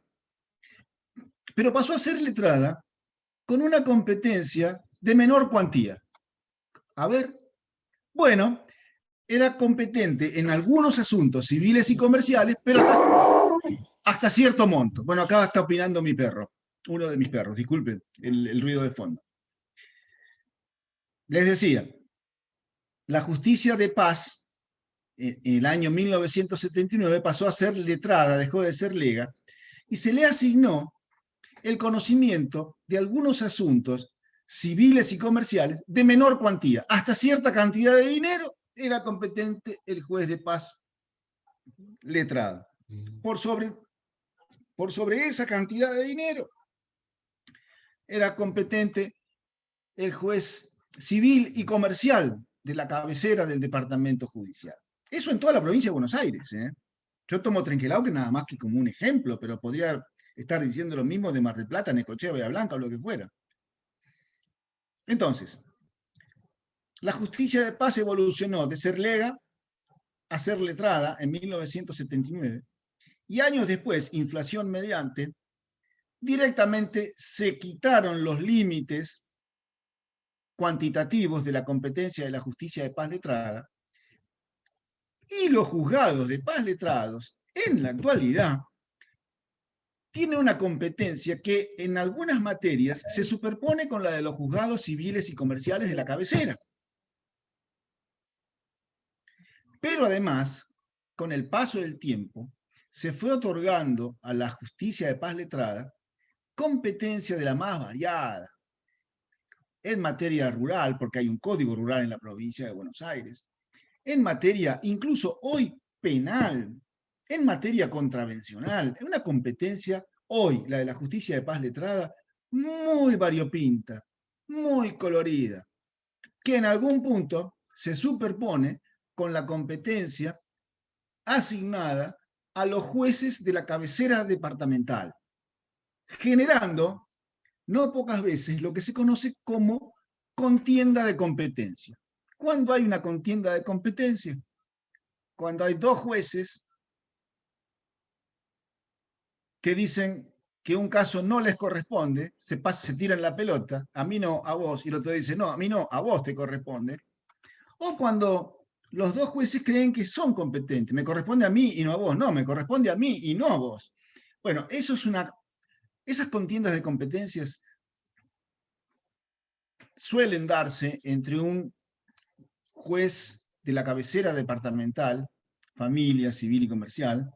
Pero pasó a ser letrada con una competencia de menor cuantía. A ver, bueno, era competente en algunos asuntos civiles y comerciales, pero hasta cierto monto. Bueno, acá está opinando mi perro, uno de mis perros, disculpen el ruido de fondo. Les decía, la justicia de paz en el año 1979 pasó a ser letrada, dejó de ser lega, y se le asignó el conocimiento de algunos asuntos civiles y comerciales de menor cuantía. Hasta cierta cantidad de dinero era competente el juez de paz letrado. Por sobre esa cantidad de dinero era competente el juez civil y comercial de la cabecera del departamento judicial. Eso en toda la provincia de Buenos Aires. Yo tomo Trenquelauquen nada más que como un ejemplo, pero podría estar diciendo lo mismo de Mar del Plata, Necochea, Bahía Blanca o lo que fuera. Entonces, la justicia de paz evolucionó de ser lega a ser letrada en 1979 y años después, inflación mediante, directamente se quitaron los límites cuantitativos de la competencia de la justicia de paz letrada y los juzgados de paz letrados en la actualidad tienen una competencia que en algunas materias se superpone con la de los juzgados civiles y comerciales de la cabecera. Pero además, con el paso del tiempo, se fue otorgando a la justicia de paz letrada competencia de la más variada, en materia rural, porque hay un código rural en la provincia de Buenos Aires, en materia incluso hoy penal, en materia contravencional, es una competencia hoy, la de la justicia de paz letrada, muy variopinta, muy colorida, que en algún punto se superpone con la competencia asignada a los jueces de la cabecera departamental, generando, no pocas veces, lo que se conoce como contienda de competencia. ¿Cuándo hay una contienda de competencia? Cuando hay dos jueces que dicen que un caso no les corresponde, se tiran la pelota, a mí no, a vos, y el otro dice, no, a mí no, a vos te corresponde. O cuando los dos jueces creen que son competentes, me corresponde a mí y no a vos, no, me corresponde a mí y no a vos. Bueno, esas contiendas de competencias suelen darse entre un juez de la cabecera departamental, familia, civil y comercial,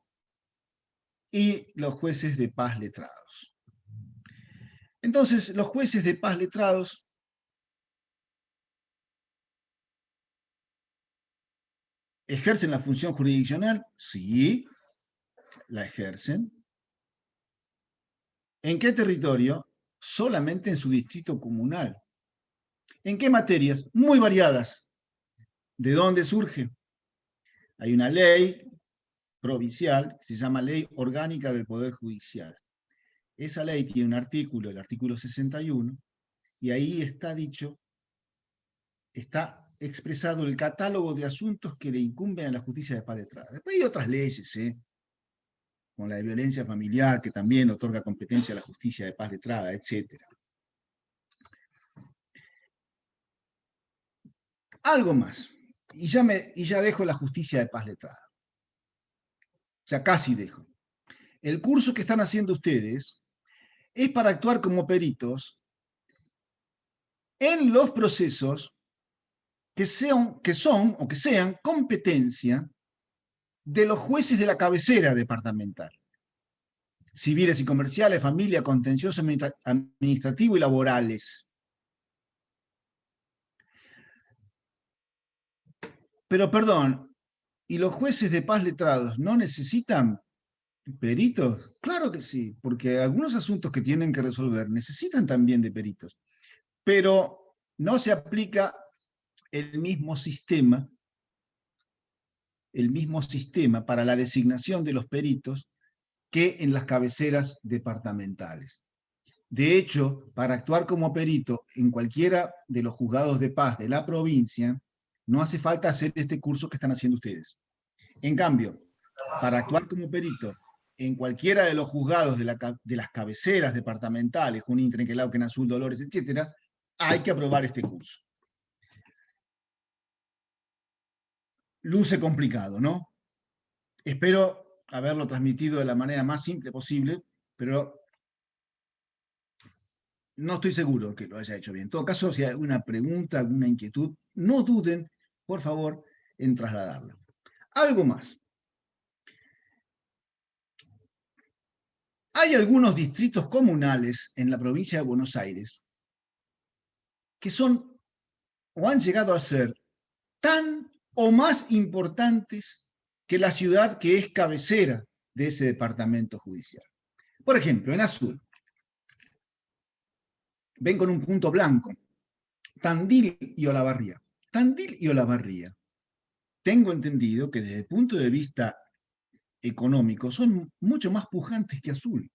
y los jueces de paz letrados. Entonces, los jueces de paz letrados ¿ejercen la función jurisdiccional? Sí, la ejercen. ¿En qué territorio? Solamente en su distrito comunal. ¿En qué materias? Muy variadas. ¿De dónde surge? Hay una ley provincial que se llama Ley Orgánica del Poder Judicial. Esa ley tiene un artículo, el artículo 61, y ahí está dicho, está expresado el catálogo de asuntos que le incumben a la justicia de paz letrada. Después hay otras leyes, como la de violencia familiar, que también otorga competencia a la justicia de paz letrada, etc. Algo más, y ya dejo la justicia de paz letrada. Ya casi dejo. El curso que están haciendo ustedes es para actuar como peritos en los procesos que sean competencia de los jueces de la cabecera departamental. Civiles y comerciales, familia, contencioso administrativo y laborales. Pero perdón, ¿y los jueces de paz letrados no necesitan peritos? Claro que sí, porque algunos asuntos que tienen que resolver necesitan también de peritos. Pero no se aplica el mismo sistema para la designación de los peritos que en las cabeceras departamentales. De hecho, para actuar como perito en cualquiera de los juzgados de paz de la provincia, no hace falta hacer este curso que están haciendo ustedes. En cambio, para actuar como perito en cualquiera de los juzgados de las cabeceras departamentales, Junín, Trenquelauquen, Azul, Dolores, etc., hay que aprobar este curso. Luce complicado, ¿no? Espero haberlo transmitido de la manera más simple posible, pero no estoy seguro que lo haya hecho bien. En todo caso, si hay alguna pregunta, alguna inquietud, no duden, por favor, en trasladarla. Algo más. Hay algunos distritos comunales en la provincia de Buenos Aires que son o han llegado a ser tan o más importantes que la ciudad que es cabecera de ese departamento judicial. Por ejemplo, en azul, ven con un punto blanco, Tandil y Olavarría. Tandil y Olavarría, tengo entendido que desde el punto de vista económico son mucho más pujantes que Azul.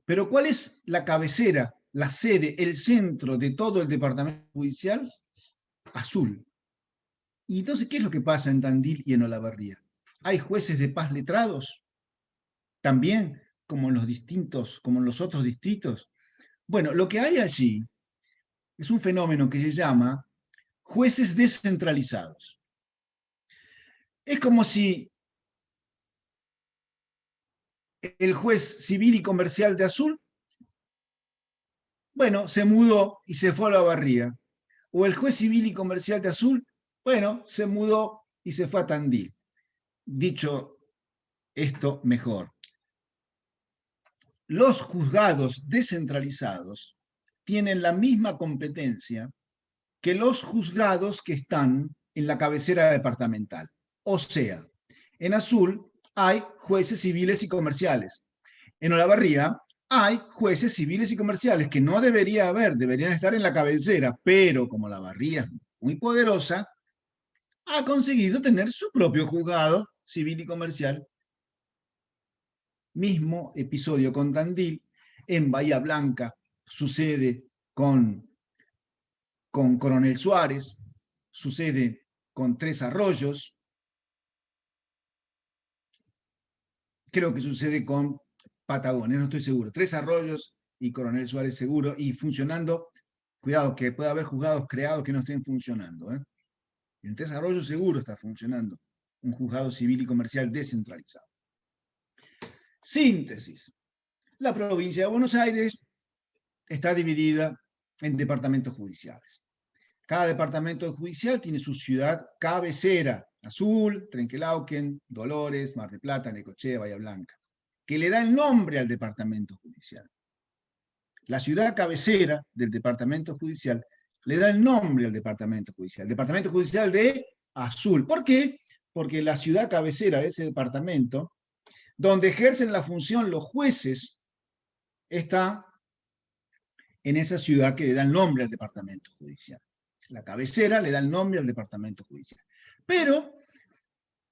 Pero ¿cuál es la cabecera, la sede, el centro de todo el departamento judicial? Azul. Y entonces, ¿qué es lo que pasa en Tandil y en Olavarría? ¿Hay jueces de paz letrados? También, como en los otros distritos. Bueno, lo que hay allí es un fenómeno que se llama jueces descentralizados. Es como si el juez civil y comercial de Azul, bueno, se mudó y se fue a Olavarría. O el juez civil y comercial de Azul, bueno, se mudó y se fue a Tandil. Dicho esto mejor, los juzgados descentralizados tienen la misma competencia que los juzgados que están en la cabecera departamental. O sea, en Azul hay jueces civiles y comerciales. En Olavarría hay jueces civiles y comerciales que no debería haber, deberían estar en la cabecera, pero como Olavarría es muy poderosa, ha conseguido tener su propio juzgado civil y comercial. Mismo episodio con Tandil, en Bahía Blanca sucede con Coronel Suárez, sucede con Tres Arroyos, creo que sucede con Patagonia, no estoy seguro. Tres Arroyos y Coronel Suárez seguro, y funcionando, cuidado, que puede haber juzgados creados que no estén funcionando. En Tres Arroyos seguro está funcionando un juzgado civil y comercial descentralizado. Síntesis. La provincia de Buenos Aires está dividida en departamentos judiciales. Cada departamento judicial tiene su ciudad cabecera: Azul, Trenquelauquen, Dolores, Mar del Plata, Necochea, Bahía Blanca, que le da el nombre al departamento judicial. La ciudad cabecera del departamento judicial le da el nombre al departamento judicial. El departamento judicial de Azul. ¿Por qué? Porque la ciudad cabecera de ese departamento, donde ejercen la función los jueces, está en esa ciudad que le da el nombre al departamento judicial. La cabecera le da el nombre al departamento judicial. Pero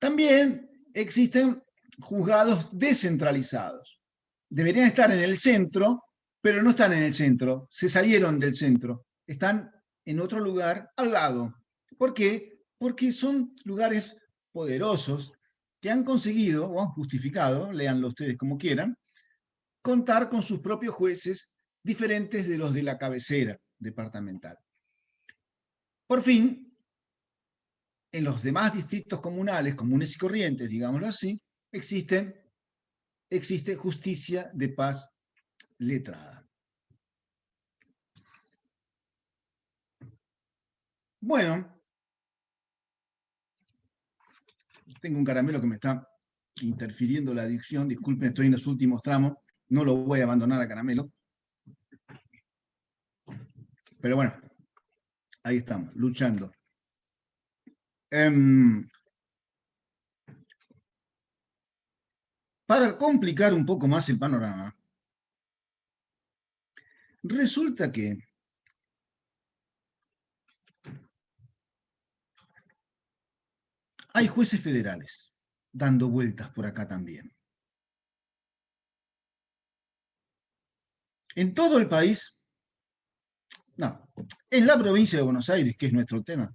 también existen juzgados descentralizados. Deberían estar en el centro, pero no están en el centro, se salieron del centro, están en otro lugar al lado. ¿Por qué? Porque son lugares poderosos que han conseguido o han justificado, léanlo ustedes como quieran, contar con sus propios jueces diferentes de los de la cabecera departamental. Por fin, en los demás distritos comunales, comunes y corrientes, digámoslo así, existe justicia de paz letrada. Bueno, tengo un caramelo que me está interfiriendo la adicción, disculpen, estoy en los últimos tramos, no lo voy a abandonar a caramelo. Pero bueno, ahí estamos, luchando. Para complicar un poco más el panorama, resulta que hay jueces federales dando vueltas por acá también. En todo el país, no, en la provincia de Buenos Aires, que es nuestro tema,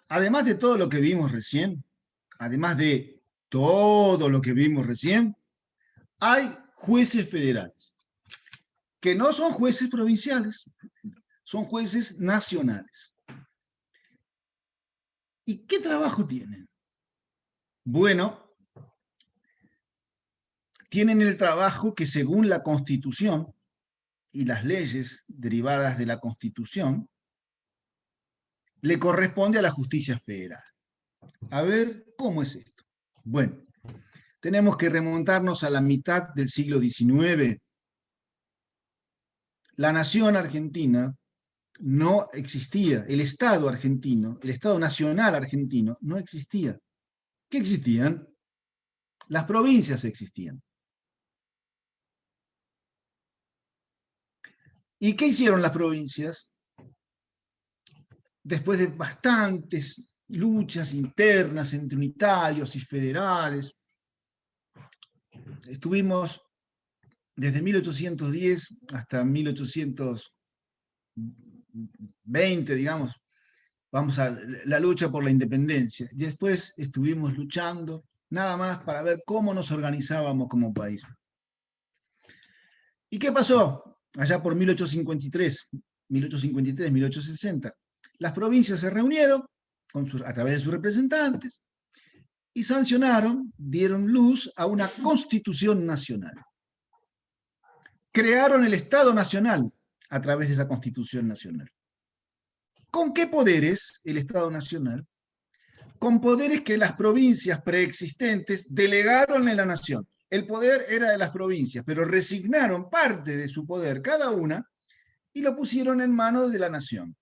además de todo lo que vimos recién, hay jueces federales, que no son jueces provinciales, son jueces nacionales. ¿Y qué trabajo tienen? Bueno, tienen el trabajo que según la Constitución y las leyes derivadas de la Constitución, le corresponde a la justicia federal. A ver, ¿cómo es esto? Bueno, tenemos que remontarnos a la mitad del siglo XIX. La nación argentina no existía, el Estado argentino, el Estado nacional argentino no existía. ¿Qué existían? Las provincias existían. ¿Y qué hicieron las provincias? Después de bastantes luchas internas entre unitarios y federales, estuvimos desde 1810 hasta 1820, digamos, vamos a la lucha por la independencia. Después estuvimos luchando nada más para ver cómo nos organizábamos como país. ¿Y qué pasó? Allá por 1853, 1860, las provincias se reunieron a través de sus representantes y sancionaron, dieron luz a una constitución nacional. Crearon el Estado Nacional a través de esa Constitución Nacional. ¿Con qué poderes el Estado Nacional? Con poderes que las provincias preexistentes delegaron en la nación. El poder era de las provincias, pero resignaron parte de su poder cada una y lo pusieron en manos de la nación.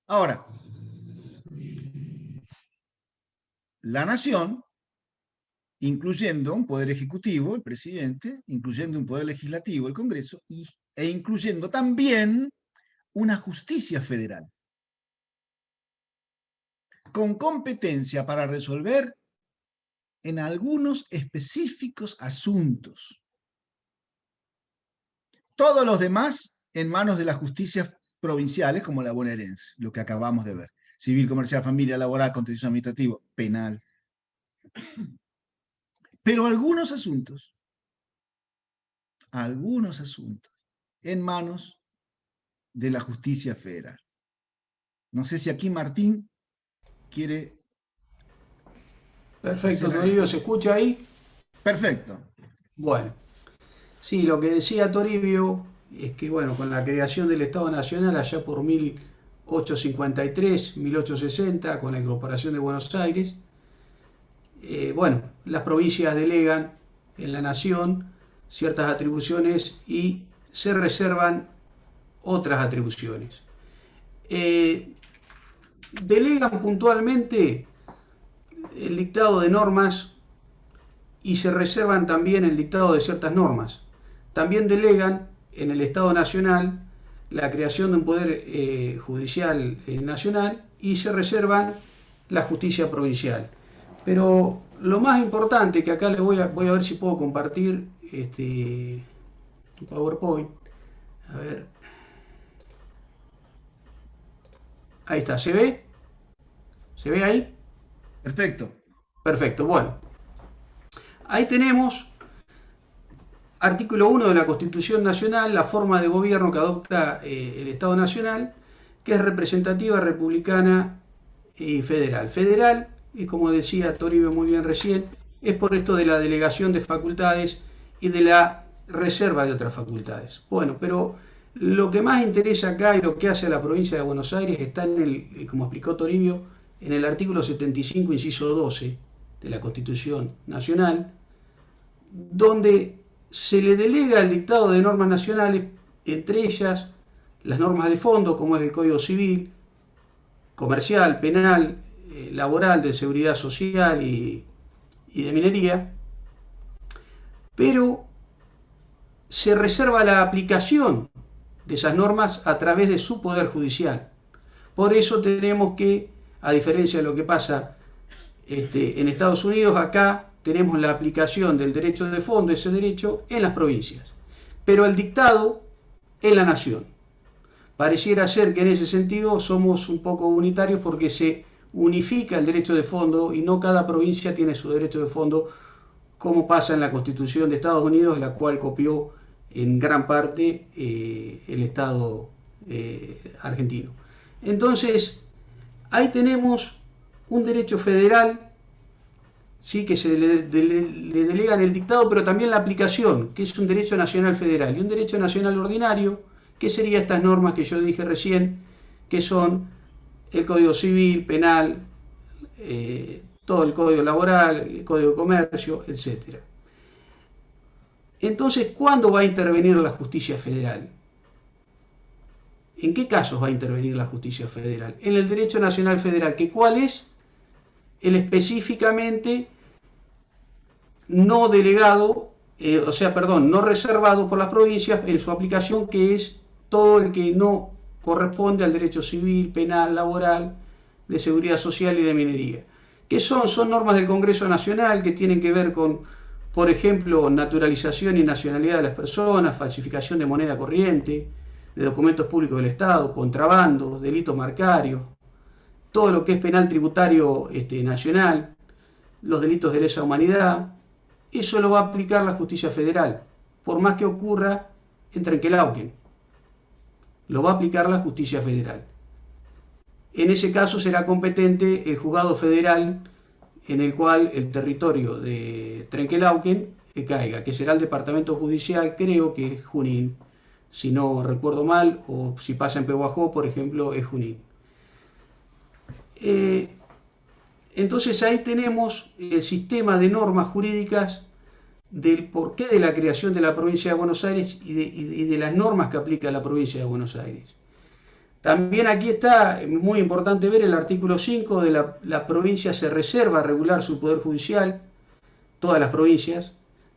Ahora, la nación, incluyendo un poder ejecutivo, el presidente, incluyendo un poder legislativo, el Congreso, e incluyendo también una justicia federal, con competencia para resolver en algunos específicos asuntos. Todos los demás en manos de las justicias provinciales, como la bonaerense, lo que acabamos de ver. Civil, comercial, familia, laboral, contencioso administrativo, penal. Pero algunos asuntos, en manos de la justicia federal. No sé si aquí Martín quiere... Perfecto, Toribio, ¿se escucha ahí? Perfecto. Bueno, sí, lo que decía Toribio es que, bueno, con la creación del Estado Nacional allá por 1853, 1860, con la incorporación de Buenos Aires, bueno, las provincias delegan en la nación ciertas atribuciones y se reservan otras atribuciones. Delegan puntualmente el dictado de normas y se reservan también el dictado de ciertas normas. También delegan en el Estado Nacional la creación de un poder judicial nacional y se reservan la justicia provincial. Pero lo más importante, que acá le voy a ver si puedo compartir PowerPoint. A ver. Ahí está, ¿se ve? ¿Se ve ahí? Perfecto. Perfecto, bueno. Ahí tenemos artículo 1 de la Constitución Nacional, la forma de gobierno que adopta el Estado Nacional, que es representativa, republicana y federal. Federal, y como decía Toribio muy bien recién, es por esto de la delegación de facultades y de la reserva de otras facultades. Bueno, pero lo que más interesa acá y lo que hace a la provincia de Buenos Aires está en el, como explicó Toribio, en el artículo 75, inciso 12 de la Constitución Nacional, donde se le delega el dictado de normas nacionales, entre ellas las normas de fondo, como es el Código Civil, comercial, penal, laboral, de seguridad social y de minería, pero se reserva la aplicación de esas normas a través de su poder judicial. Por eso tenemos que, a diferencia de lo que pasa en Estados Unidos, acá tenemos la aplicación del derecho de fondo, ese derecho, en las provincias, pero el dictado en la nación. Pareciera ser que en ese sentido somos un poco unitarios porque se unifica el derecho de fondo y no cada provincia tiene su derecho de fondo, como pasa en la Constitución de Estados Unidos, la cual copió en gran parte el Estado argentino. Entonces, ahí tenemos un derecho federal, sí, que se le delega en el dictado, pero también la aplicación, que es un derecho nacional federal, y un derecho nacional ordinario, que serían estas normas que yo dije recién, que son el Código Civil, penal, todo el Código Laboral, el Código de Comercio, etc. Entonces, ¿cuándo va a intervenir la justicia federal? ¿En qué casos va a intervenir la justicia federal? En el derecho nacional federal, que ¿cuál es? El específicamente no delegado, no reservado por las provincias en su aplicación, que es todo el que no corresponde al derecho civil, penal, laboral, de seguridad social y de minería. ¿Qué son? Son normas del Congreso Nacional que tienen que ver con, por ejemplo, naturalización y nacionalidad de las personas, falsificación de moneda corriente, de documentos públicos del Estado, contrabando, delitos marcarios, todo lo que es penal tributario nacional, los delitos de lesa humanidad. Eso lo va a aplicar la justicia federal, por más que ocurra en Trenquelauquen. Lo va a aplicar la justicia federal. En ese caso será competente el juzgado federal en el cual el territorio de Trenquelauquen caiga, que será el departamento judicial, creo que es Junín, si no recuerdo mal, o si pasa en Pehuajó, por ejemplo, es Junín. Entonces ahí tenemos el sistema de normas jurídicas del porqué de la creación de la provincia de Buenos Aires y de las normas que aplica la provincia de Buenos Aires. También aquí está, muy importante ver el artículo 5 de la provincia se reserva a regular su poder judicial, todas las provincias,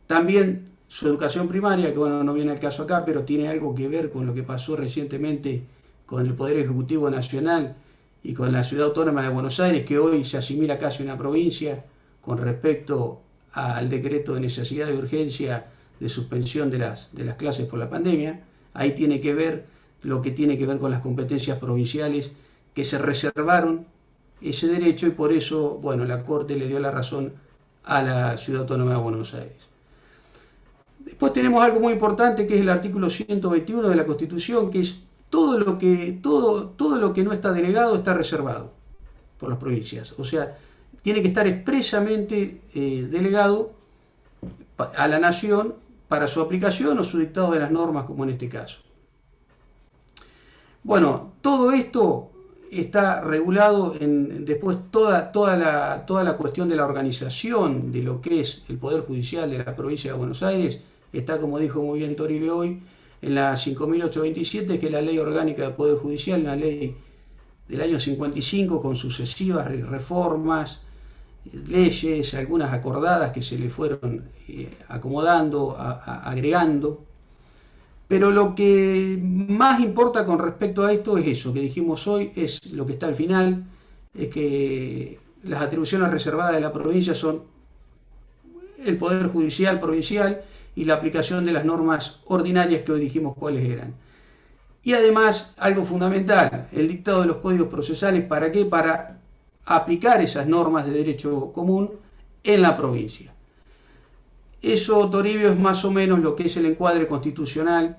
también su educación primaria, que bueno, no viene al caso acá, pero tiene algo que ver con lo que pasó recientemente con el Poder Ejecutivo Nacional y con la Ciudad Autónoma de Buenos Aires, que hoy se asimila casi a una provincia, con respecto al decreto de necesidad y urgencia de suspensión de las clases por la pandemia. Ahí tiene que ver lo que tiene que ver con las competencias provinciales que se reservaron ese derecho, y por eso, bueno, la Corte le dio la razón a la Ciudad Autónoma de Buenos Aires. Después tenemos algo muy importante, que es el artículo 121 de la Constitución, que es todo lo que no está delegado está reservado por las provincias. O sea, tiene que estar expresamente delegado a la Nación para su aplicación o su dictado de las normas, como en este caso. Bueno, todo esto está regulado en después toda la cuestión de la organización de lo que es el Poder Judicial de la provincia de Buenos Aires. Está, como dijo muy bien Toribio hoy, en la 5.827, que es la Ley Orgánica del Poder Judicial, una ley del año 55 con sucesivas reformas, leyes, algunas acordadas que se le fueron acomodando, agregando. Pero lo que más importa con respecto a esto es eso que dijimos hoy, es lo que está al final, es que las atribuciones reservadas de la provincia son el Poder Judicial provincial y la aplicación de las normas ordinarias que hoy dijimos cuáles eran. Y además, algo fundamental, el dictado de los códigos procesales. ¿Para qué? Para aplicar esas normas de derecho común en la provincia. Eso, Toribio, es más o menos lo que es el encuadre constitucional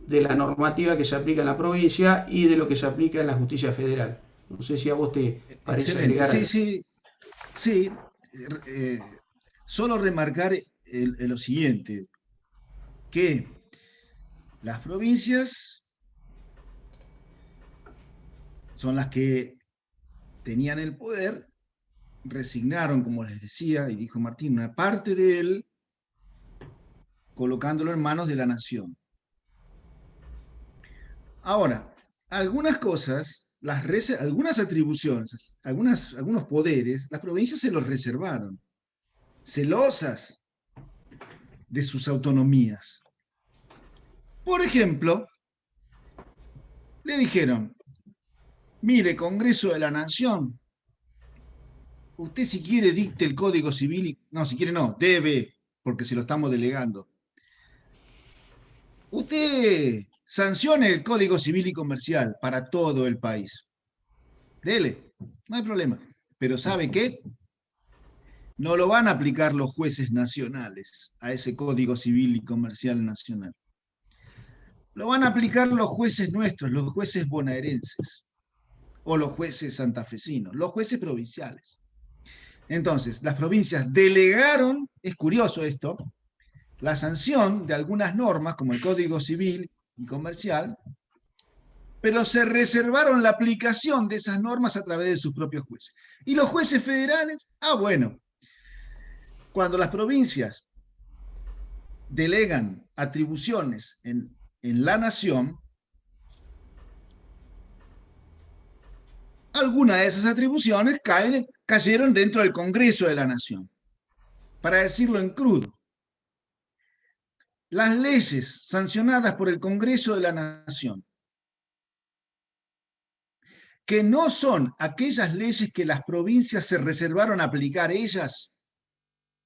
de la normativa que se aplica en la provincia y de lo que se aplica en la justicia federal. No sé si a vos te parece Excelente. agregar algo. Sí. Solo remarcar lo siguiente, que las provincias son las que tenían el poder, resignaron, como les decía, y dijo Martín, una parte de él, colocándolo en manos de la nación. Ahora, algunas cosas, algunas atribuciones, algunos poderes, las provincias se los reservaron, celosas de sus autonomías. Por ejemplo, le dijeron, mire, Congreso de la Nación, usted si quiere dicte el Código Civil, no, si quiere no, debe, porque se lo estamos delegando. Usted sancione el Código Civil y Comercial para todo el país. Dele, no hay problema. Pero ¿sabe qué? No lo van a aplicar los jueces nacionales a ese Código Civil y Comercial nacional. Lo van a aplicar los jueces nuestros, los jueces bonaerenses, o los jueces santafesinos, los jueces provinciales. Entonces, las provincias delegaron, es curioso esto, la sanción de algunas normas, como el Código Civil y Comercial, pero se reservaron la aplicación de esas normas a través de sus propios jueces. ¿Y los jueces federales? Bueno, cuando las provincias delegan atribuciones en la nación, algunas de esas atribuciones cayeron dentro del Congreso de la Nación. Para decirlo en crudo, las leyes sancionadas por el Congreso de la Nación, que no son aquellas leyes que las provincias se reservaron a aplicar ellas,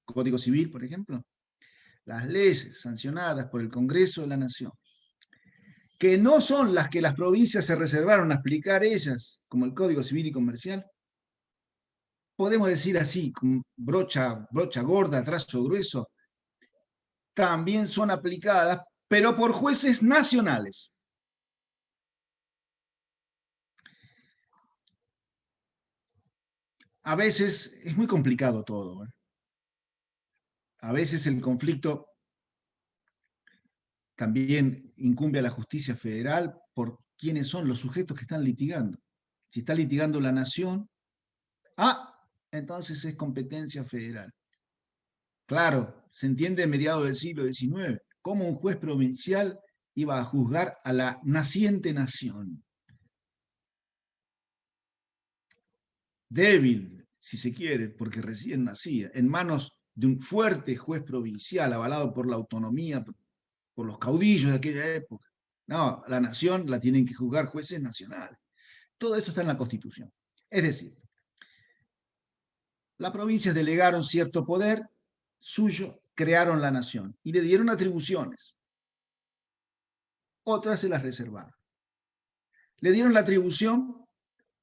Código Civil, por ejemplo, las leyes sancionadas por el Congreso de la Nación, que no son las que las provincias se reservaron a aplicar ellas, como el Código Civil y Comercial, podemos decir así, con brocha gorda, trazo grueso, también son aplicadas, pero por jueces nacionales. A veces es muy complicado todo. A veces el conflicto también incumbe a la justicia federal por quiénes son los sujetos que están litigando. Si está litigando la nación, entonces es competencia federal. Claro, se entiende a mediados del siglo XIX, cómo un juez provincial iba a juzgar a la naciente nación. Débil, si se quiere, porque recién nacía, en manos de un fuerte juez provincial avalado por la autonomía, por los caudillos de aquella época. No, la nación la tienen que juzgar jueces nacionales. Todo esto está en la Constitución. Es decir, Las provincias delegaron cierto poder suyo, crearon la nación y le dieron atribuciones. Otras se las reservaron. Le dieron la atribución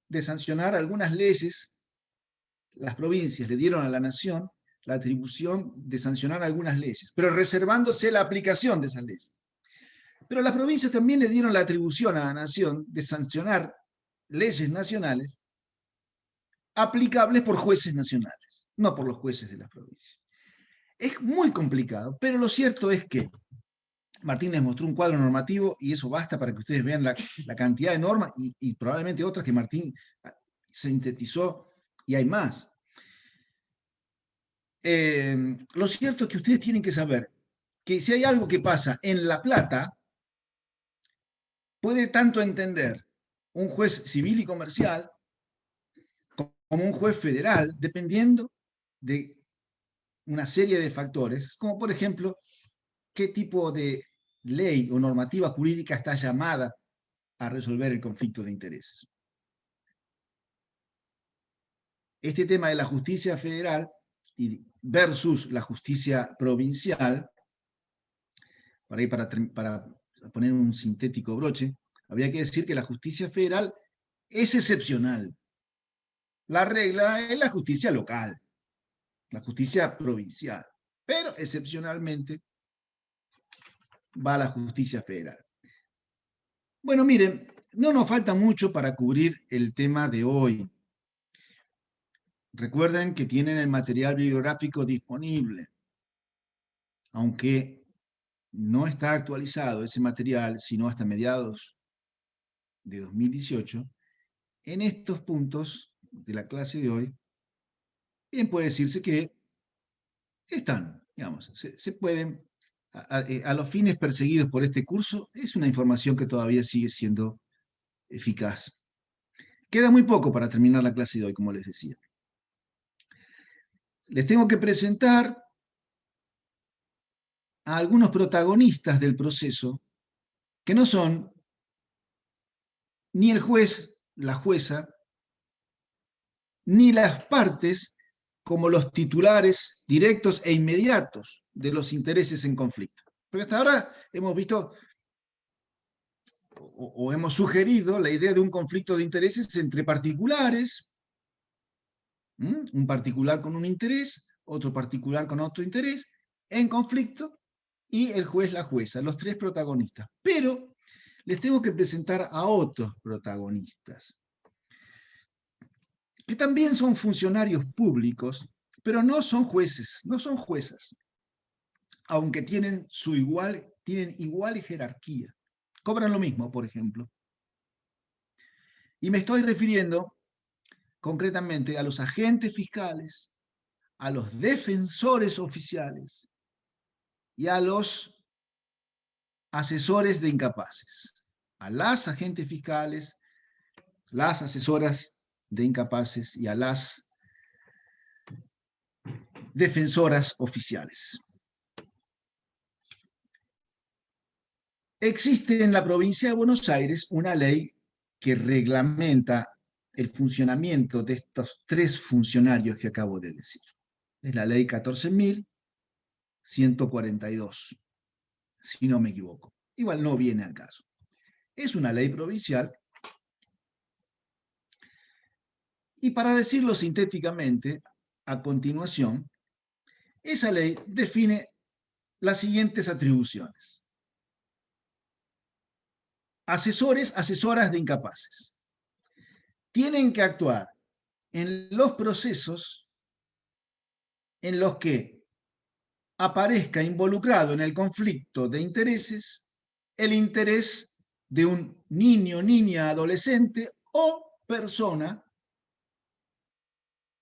de sancionar algunas leyes. Las provincias le dieron a la nación la atribución de sancionar algunas leyes, pero reservándose la aplicación de esas leyes. Pero las provincias también le dieron la atribución a la nación de sancionar leyes nacionales aplicables por jueces nacionales, no por los jueces de las provincias. Es muy complicado, pero lo cierto es que Martín les mostró un cuadro normativo y eso basta para que ustedes vean la cantidad de normas y probablemente otras que Martín sintetizó, y hay más. Lo cierto es que ustedes tienen que saber que si hay algo que pasa en La Plata, puede tanto entender un juez civil y comercial como un juez federal, dependiendo de una serie de factores, como por ejemplo, qué tipo de ley o normativa jurídica está llamada a resolver el conflicto de intereses. Este tema de la justicia federal versus la justicia provincial, para poner un sintético broche, habría que decir que la justicia federal es excepcional. La regla es la justicia local, la justicia provincial, pero excepcionalmente va a la justicia federal. Bueno, miren, no nos falta mucho para cubrir el tema de hoy. Recuerden que tienen el material bibliográfico disponible, aunque no está actualizado ese material, sino hasta mediados de 2018, en estos puntos de la clase de hoy, bien puede decirse que están, digamos, se pueden, a los fines perseguidos por este curso, es una información que todavía sigue siendo eficaz. Queda muy poco para terminar la clase de hoy, como les decía. Les tengo que presentar a algunos protagonistas del proceso que no son ni el juez, la jueza, ni las partes como los titulares directos e inmediatos de los intereses en conflicto. Porque hasta ahora hemos visto o hemos sugerido la idea de un conflicto de intereses entre particulares, un particular con un interés, otro particular con otro interés, en conflicto, y el juez, la jueza, los tres protagonistas. Pero les tengo que presentar a otros protagonistas, que también son funcionarios públicos, pero no son jueces, no son juezas, aunque tienen igual jerarquía. Cobran lo mismo, por ejemplo. Y me estoy refiriendo concretamente a los agentes fiscales, a los defensores oficiales y a los asesores de incapaces, a las agentes fiscales, las asesoras de incapaces y a las defensoras oficiales. Existe en la provincia de Buenos Aires una ley que reglamenta el funcionamiento de estos tres funcionarios que acabo de decir. Es la ley 14.142, si no me equivoco. Igual no viene al caso. Es una ley provincial. Y para decirlo sintéticamente, a continuación, esa ley define las siguientes atribuciones. Asesores, asesoras de incapaces. Tienen que actuar en los procesos en los que aparezca involucrado en el conflicto de intereses el interés de un niño, niña, adolescente o persona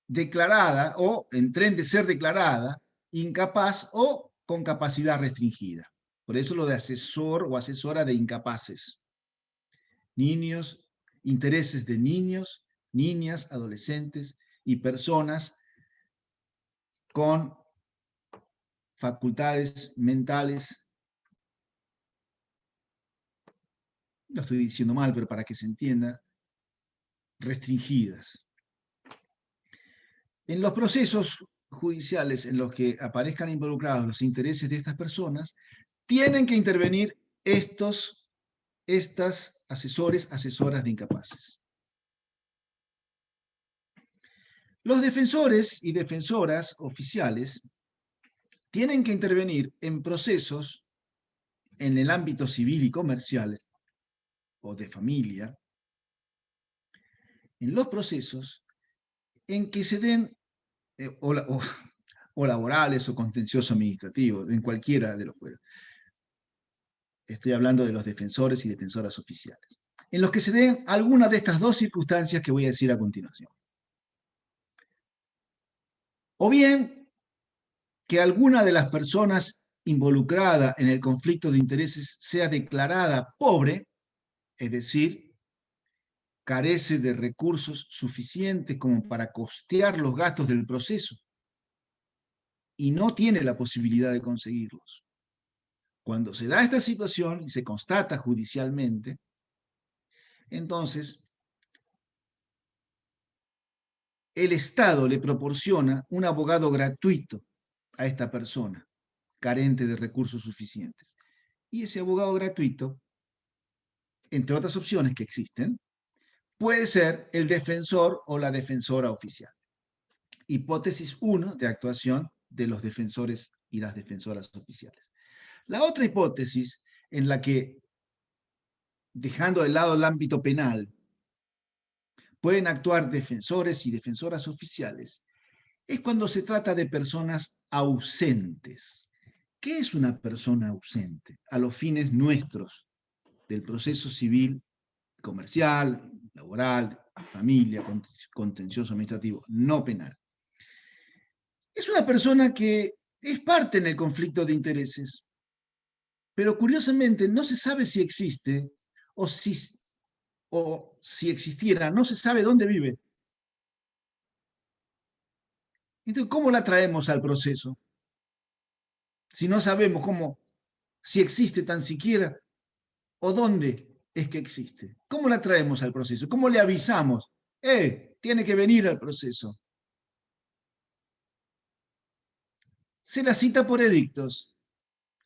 declarada o en tren de ser declarada incapaz o con capacidad restringida. Por eso lo de asesor o asesora de incapaces. Niños, intereses de niños, niñas, adolescentes y personas con facultades mentales, lo estoy diciendo mal, pero para que se entienda, restringidas. En los procesos judiciales en los que aparezcan involucrados los intereses de estas personas, tienen que intervenir estas asesoras de incapaces. Los defensores y defensoras oficiales tienen que intervenir en procesos en el ámbito civil y comercial o de familia, en los procesos en que se den o laborales o contencioso administrativo, en cualquiera de los fuera. Estoy hablando de los defensores y defensoras oficiales, en los que se den alguna de estas dos circunstancias que voy a decir a continuación. O bien que alguna de las personas involucrada en el conflicto de intereses sea declarada pobre, es decir, carece de recursos suficientes como para costear los gastos del proceso y no tiene la posibilidad de conseguirlos. Cuando se da esta situación y se constata judicialmente, entonces el Estado le proporciona un abogado gratuito a esta persona, carente de recursos suficientes. Y ese abogado gratuito, entre otras opciones que existen, puede ser el defensor o la defensora oficial. Hipótesis 1 de actuación de los defensores y las defensoras oficiales. La otra hipótesis en la que, dejando de lado el ámbito penal, pueden actuar defensores y defensoras oficiales, es cuando se trata de personas ausentes. ¿Qué es una persona ausente? A los fines nuestros del proceso civil, comercial, laboral, familia, contencioso administrativo, no penal. Es una persona que es parte en el conflicto de intereses, pero curiosamente no se sabe si existe o si existiera, no se sabe dónde vive. Entonces, ¿cómo la traemos al proceso? Si no sabemos si existe tan siquiera o dónde es que existe. ¿Cómo la traemos al proceso? ¿Cómo le avisamos? Tiene que venir al proceso. Se la cita por edictos,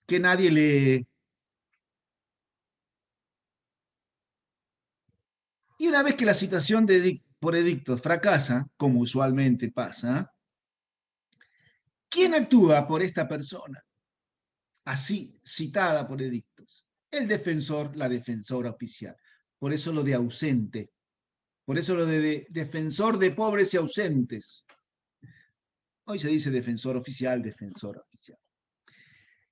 que nadie lee. Y una vez que la citación por edictos fracasa, como usualmente pasa, ¿quién actúa por esta persona? Así, citada por edictos. El defensor, la defensora oficial. Por eso lo de ausente. Por eso lo de defensor de pobres y ausentes. Hoy se dice defensor oficial, defensora oficial.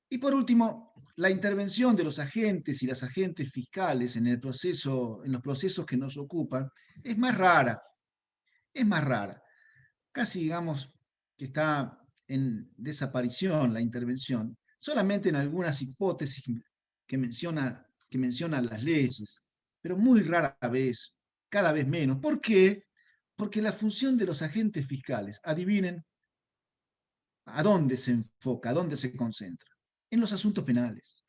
Y por último, la intervención de los agentes y las agentes fiscales en los procesos que nos ocupan, es más rara. Es más rara. Casi digamos que está en desaparición la intervención, solamente en algunas hipótesis que mencionan las leyes, pero muy rara vez, cada vez menos. ¿Por qué? Porque la función de los agentes fiscales, adivinen a dónde se enfoca, a dónde se concentra, en los asuntos penales.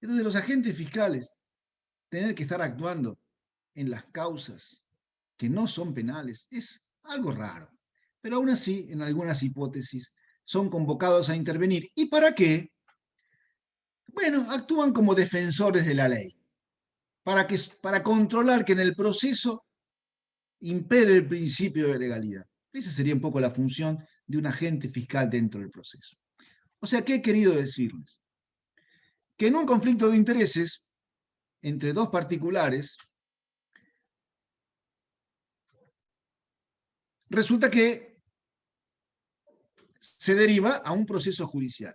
Entonces los agentes fiscales tener que estar actuando en las causas que no son penales es algo raro, pero aún así, en algunas hipótesis, son convocados a intervenir. ¿Y para qué? Bueno, actúan como defensores de la ley, para controlar que en el proceso impere el principio de legalidad. Esa sería un poco la función de un agente fiscal dentro del proceso. O sea, ¿qué he querido decirles? Que en un conflicto de intereses entre dos particulares, resulta que se deriva a un proceso judicial.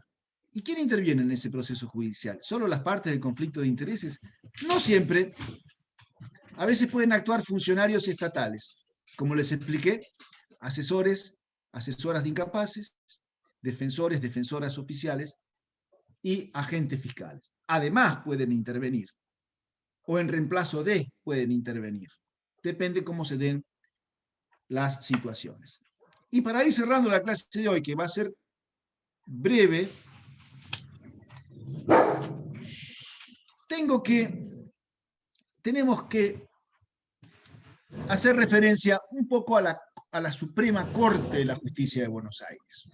¿Y quién interviene en ese proceso judicial? ¿Solo las partes del conflicto de intereses? No siempre. A veces pueden actuar funcionarios estatales, como les expliqué, asesores, asesoras de incapaces, defensores, defensoras oficiales y agentes fiscales. Además pueden intervenir, o en reemplazo de pueden intervenir. Depende cómo se den las situaciones. Y para ir cerrando la clase de hoy, que va a ser breve, tenemos que hacer referencia un poco a la a la Suprema Corte de la Justicia de Buenos Aires.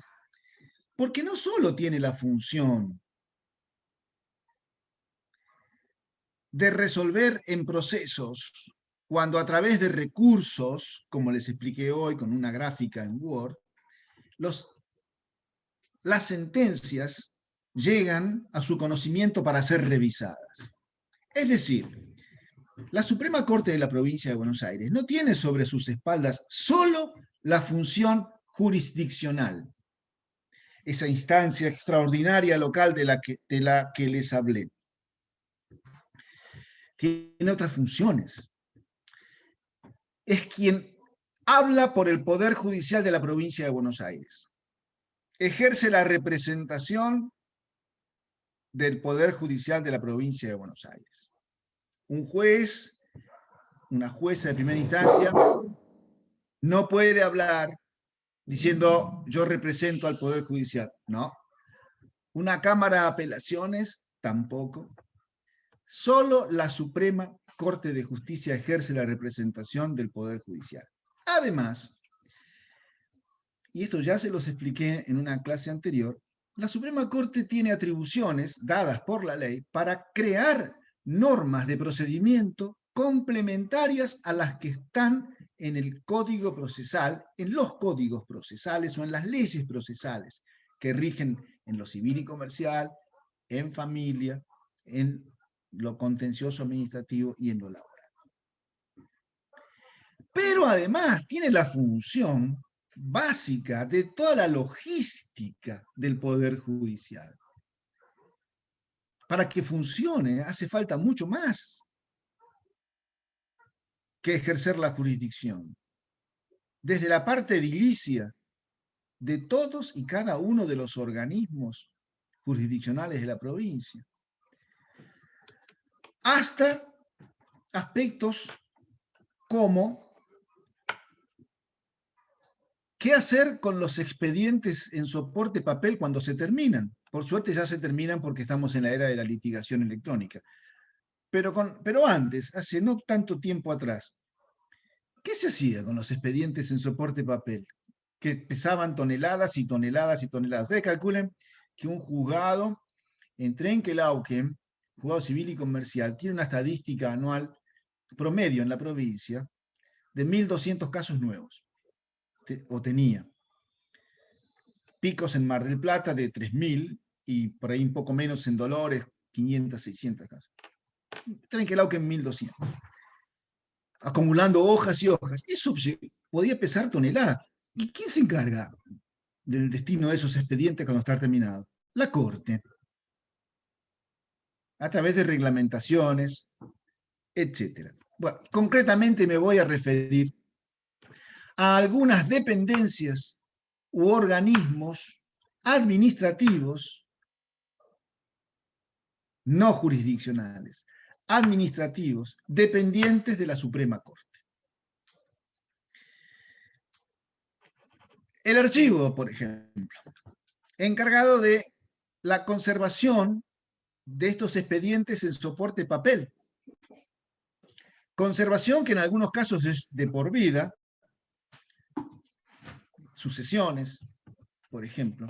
Porque no solo tiene la función de resolver en procesos, cuando a través de recursos, como les expliqué hoy con una gráfica en Word, las sentencias llegan a su conocimiento para ser revisadas. Es decir, la Suprema Corte de la Provincia de Buenos Aires no tiene sobre sus espaldas solo la función jurisdiccional, esa instancia extraordinaria local de la que les hablé. Tiene otras funciones. Es quien habla por el Poder Judicial de la Provincia de Buenos Aires. Ejerce la representación del Poder Judicial de la Provincia de Buenos Aires. Un juez, una jueza de primera instancia, no puede hablar diciendo yo represento al Poder Judicial. No. Una Cámara de Apelaciones, tampoco. Solo la Suprema Corte de Justicia ejerce la representación del Poder Judicial. Además, y esto ya se los expliqué en una clase anterior, la Suprema Corte tiene atribuciones dadas por la ley para crear normas de procedimiento complementarias a las que están en el Código Procesal, en los códigos procesales o en las leyes procesales que rigen en lo civil y comercial, en familia, en lo contencioso administrativo y en lo laboral. Pero además tiene la función básica de toda la logística del Poder Judicial. Para que funcione hace falta mucho más que ejercer la jurisdicción. Desde la parte edilicia de todos y cada uno de los organismos jurisdiccionales de la provincia, hasta aspectos como qué hacer con los expedientes en soporte papel cuando se terminan. Por suerte ya se terminan porque estamos en la era de la litigación electrónica. Pero antes, hace no tanto tiempo atrás, ¿qué se hacía con los expedientes en soporte papel? Que pesaban toneladas y toneladas y toneladas. Ustedes calculen que un juzgado en Trenquelauquen, juzgado civil y comercial, tiene una estadística anual promedio en la provincia de 1.200 casos nuevos, o tenía. Picos en Mar del Plata de 3.000 y por ahí un poco menos en Dolores, 500, 600 casos. Trenquelauquen 1.200. Acumulando hojas y hojas. Eso podía pesar toneladas. ¿Y quién se encarga del destino de esos expedientes cuando están terminados? La Corte. A través de reglamentaciones, etc. Bueno, concretamente me voy a referir a algunas dependencias u organismos administrativos, no jurisdiccionales, administrativos, dependientes de la Suprema Corte. El archivo, por ejemplo, encargado de la conservación de estos expedientes en soporte papel. Conservación que en algunos casos es de por vida, sucesiones, por ejemplo.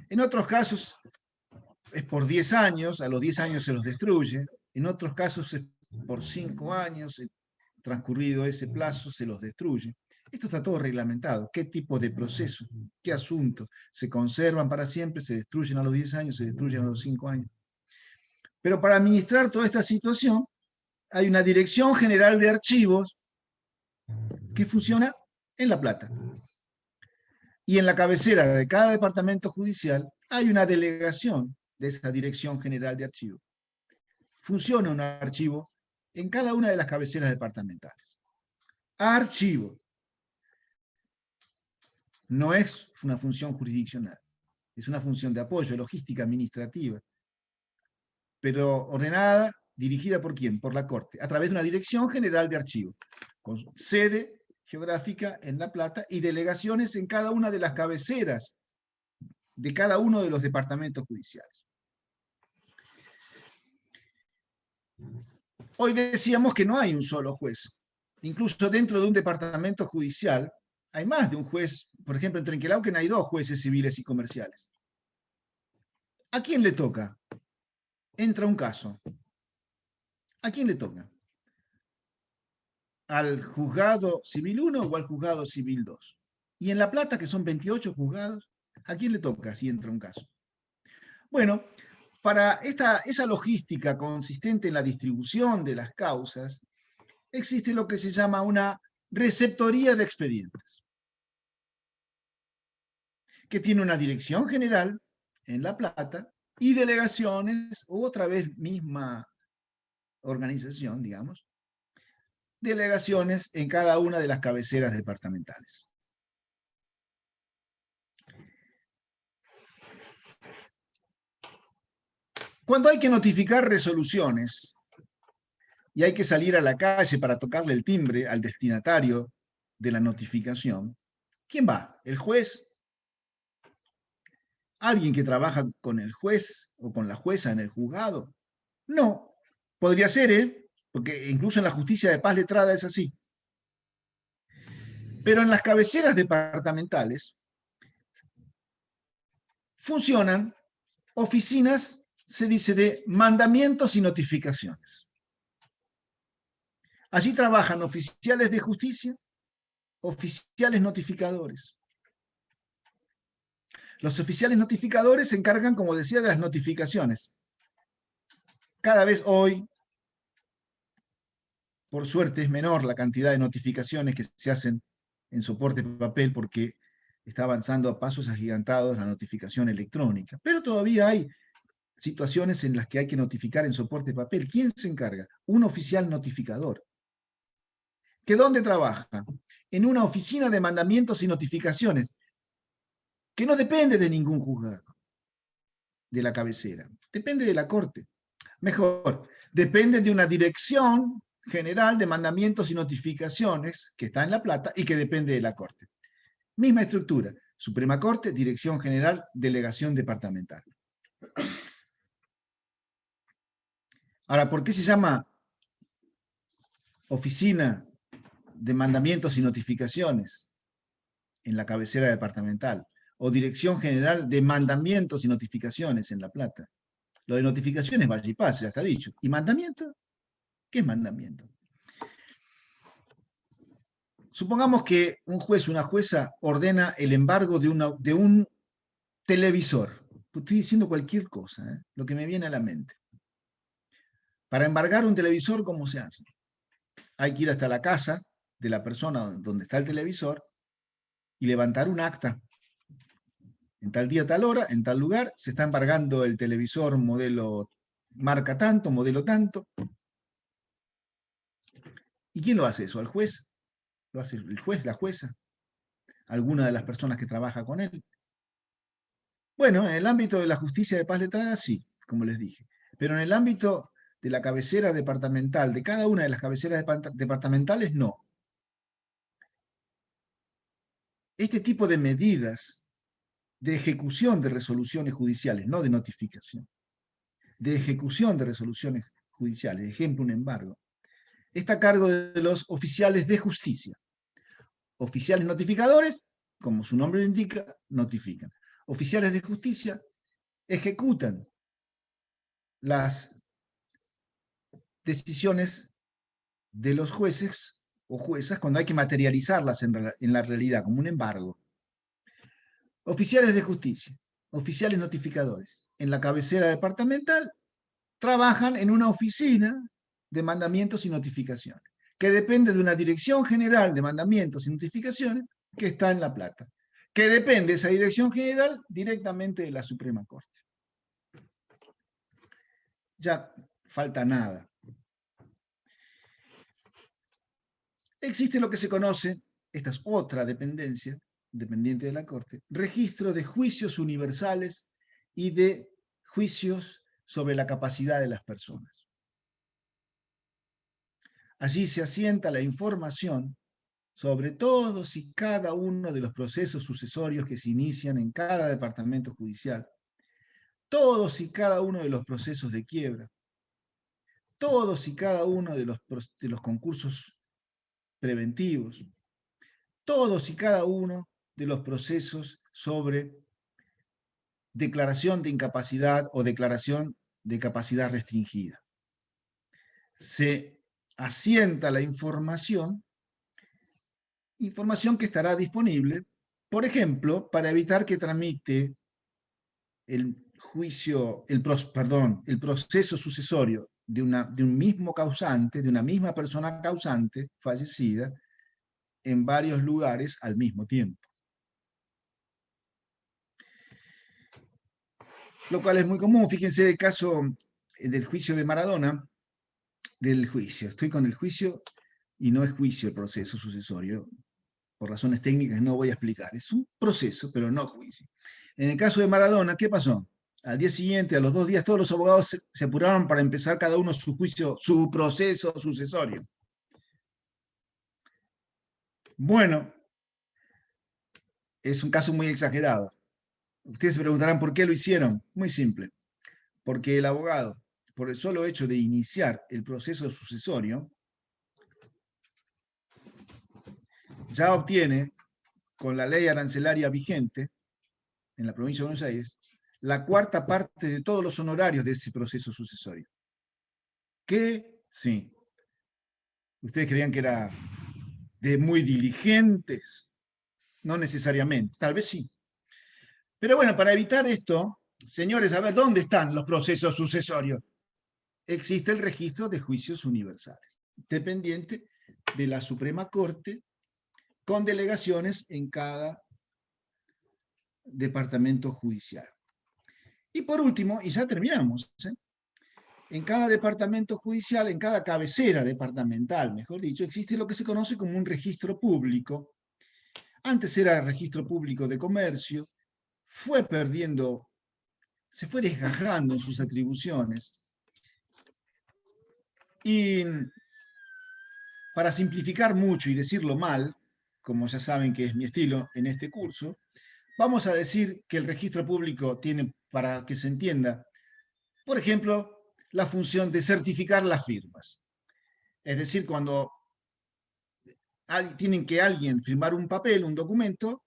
En otros casos es por 10 años, a los 10 años se los destruye. En otros casos es por 5 años, transcurrido ese plazo, se los destruye. Esto está todo reglamentado. ¿Qué tipo de proceso? ¿Qué asuntos? ¿Se conservan para siempre? ¿Se destruyen a los 10 años? ¿Se destruyen a los 5 años? Pero para administrar toda esta situación, hay una Dirección General de Archivos que funciona en La Plata. Y en la cabecera de cada departamento judicial hay una delegación de esa Dirección General de Archivos. Funciona un archivo en cada una de las cabeceras departamentales. Archivo. No es una función jurisdiccional, es una función de apoyo, logística, administrativa, pero ordenada, dirigida ¿por quién? Por la Corte, a través de una Dirección General de Archivos, con sede geográfica en La Plata y delegaciones en cada una de las cabeceras de cada uno de los departamentos judiciales. Hoy decíamos que no hay un solo juez. Incluso dentro de un departamento judicial hay más de un juez. Por ejemplo, en Trenquelauquen hay 2 jueces civiles y comerciales. ¿A quién le toca? Entra un caso. ¿A quién le toca? ¿Al juzgado civil 1 o al juzgado civil 2? Y en La Plata, que son 28 juzgados, ¿a quién le toca si entra un caso? Bueno, para esa logística consistente en la distribución de las causas, existe lo que se llama una receptoría de expedientes, que tiene una dirección general en La Plata y delegaciones, u otra vez misma organización, digamos, delegaciones en cada una de las cabeceras departamentales. Cuando hay que notificar resoluciones y hay que salir a la calle para tocarle el timbre al destinatario de la notificación, ¿quién va? ¿El juez? ¿Alguien que trabaja con el juez o con la jueza en el juzgado? No, podría ser, porque incluso en la justicia de paz letrada es así. Pero en las cabeceras departamentales funcionan oficinas, se dice, de mandamientos y notificaciones. Allí trabajan oficiales de justicia, oficiales notificadores. Los oficiales notificadores se encargan, como decía, de las notificaciones. Cada vez hoy, por suerte, es menor la cantidad de notificaciones que se hacen en soporte papel porque está avanzando a pasos agigantados la notificación electrónica. Pero todavía hay situaciones en las que hay que notificar en soporte papel. ¿Quién se encarga? Un oficial notificador. ¿Que dónde trabaja? En una oficina de mandamientos y notificaciones, que no depende de ningún juzgado de la cabecera, depende de la corte. Mejor, depende de una dirección general de mandamientos y notificaciones que está en La Plata y que depende de la corte. Misma estructura, Suprema Corte, Dirección General, Delegación Departamental. Ahora, ¿por qué se llama Oficina de Mandamientos y Notificaciones en la cabecera departamental? O Dirección General de Mandamientos y Notificaciones en La Plata. Lo de notificaciones, vaya y pase, ya está dicho. ¿Y mandamiento? ¿Qué es mandamiento? Supongamos que un juez o una jueza ordena el embargo de un televisor. Estoy diciendo cualquier cosa, lo que me viene a la mente. Para embargar un televisor, ¿cómo se hace? Hay que ir hasta la casa de la persona donde está el televisor y levantar un acta. En tal día, tal hora, en tal lugar, se está embargando el televisor modelo marca tanto, modelo tanto. ¿Y quién lo hace eso? ¿Al juez? ¿Lo hace el juez, la jueza? ¿Alguna de las personas que trabaja con él? Bueno, en el ámbito de la justicia de paz letrada, sí, como les dije. Pero en el ámbito de la cabecera departamental, de cada una de las cabeceras departamentales, no. Este tipo de medidas de ejecución de resoluciones judiciales, no de notificación, de ejecución de resoluciones judiciales, ejemplo, un embargo, está a cargo de los oficiales de justicia. Oficiales notificadores, como su nombre lo indica, notifican. Oficiales de justicia ejecutan las decisiones de los jueces o juezas cuando hay que materializarlas en la realidad, como un embargo. Oficiales de justicia, oficiales notificadores, en la cabecera departamental trabajan en una oficina de mandamientos y notificaciones, que depende de una dirección general de mandamientos y notificaciones que está en La Plata, que depende esa dirección general directamente de la Suprema Corte. Ya falta nada. Existe lo que se conoce, esta es otra dependencia, dependiente de la Corte, registro de juicios universales y de juicios sobre la capacidad de las personas. Allí se asienta la información sobre todos y cada uno de los procesos sucesorios que se inician en cada departamento judicial, todos y cada uno de los procesos de quiebra, todos y cada uno de los concursos preventivos, todos y cada uno de los procesos sobre declaración de incapacidad o declaración de capacidad restringida. Se asienta la información que estará disponible, por ejemplo, para evitar que tramite el proceso sucesorio de un mismo causante, de una misma persona causante fallecida, en varios lugares al mismo tiempo. Lo cual es muy común. Fíjense el caso del juicio de Maradona, estoy con el juicio y no es juicio el proceso sucesorio, por razones técnicas no voy a explicar, es un proceso, pero no juicio. En el caso de Maradona, ¿qué pasó? Al día siguiente, a los 2 días, todos los abogados se apuraron para empezar cada uno su juicio, su proceso sucesorio. Bueno, es un caso muy exagerado. Ustedes se preguntarán por qué lo hicieron. Muy simple. Porque el abogado, por el solo hecho de iniciar el proceso sucesorio, ya obtiene, con la ley arancelaria vigente en la provincia de Buenos Aires, la cuarta parte de todos los honorarios de ese proceso sucesorio. ¿Qué? Sí. Ustedes creían que era de muy diligentes. No necesariamente, tal vez sí. Pero bueno, para evitar esto, señores, a ver, ¿dónde están los procesos sucesorios? Existe el registro de juicios universales, dependiente de la Suprema Corte, con delegaciones en cada departamento judicial. Y por último, y ya terminamos, en cada departamento judicial, en cada cabecera departamental, mejor dicho, existe lo que se conoce como un registro público. Antes era el registro público de comercio, se fue desgajando en sus atribuciones. Y para simplificar mucho y decirlo mal, como ya saben que es mi estilo en este curso, vamos a decir que el registro público tiene, para que se entienda, por ejemplo, la función de certificar las firmas. Es decir, cuando tienen que alguien firmar un papel, un documento,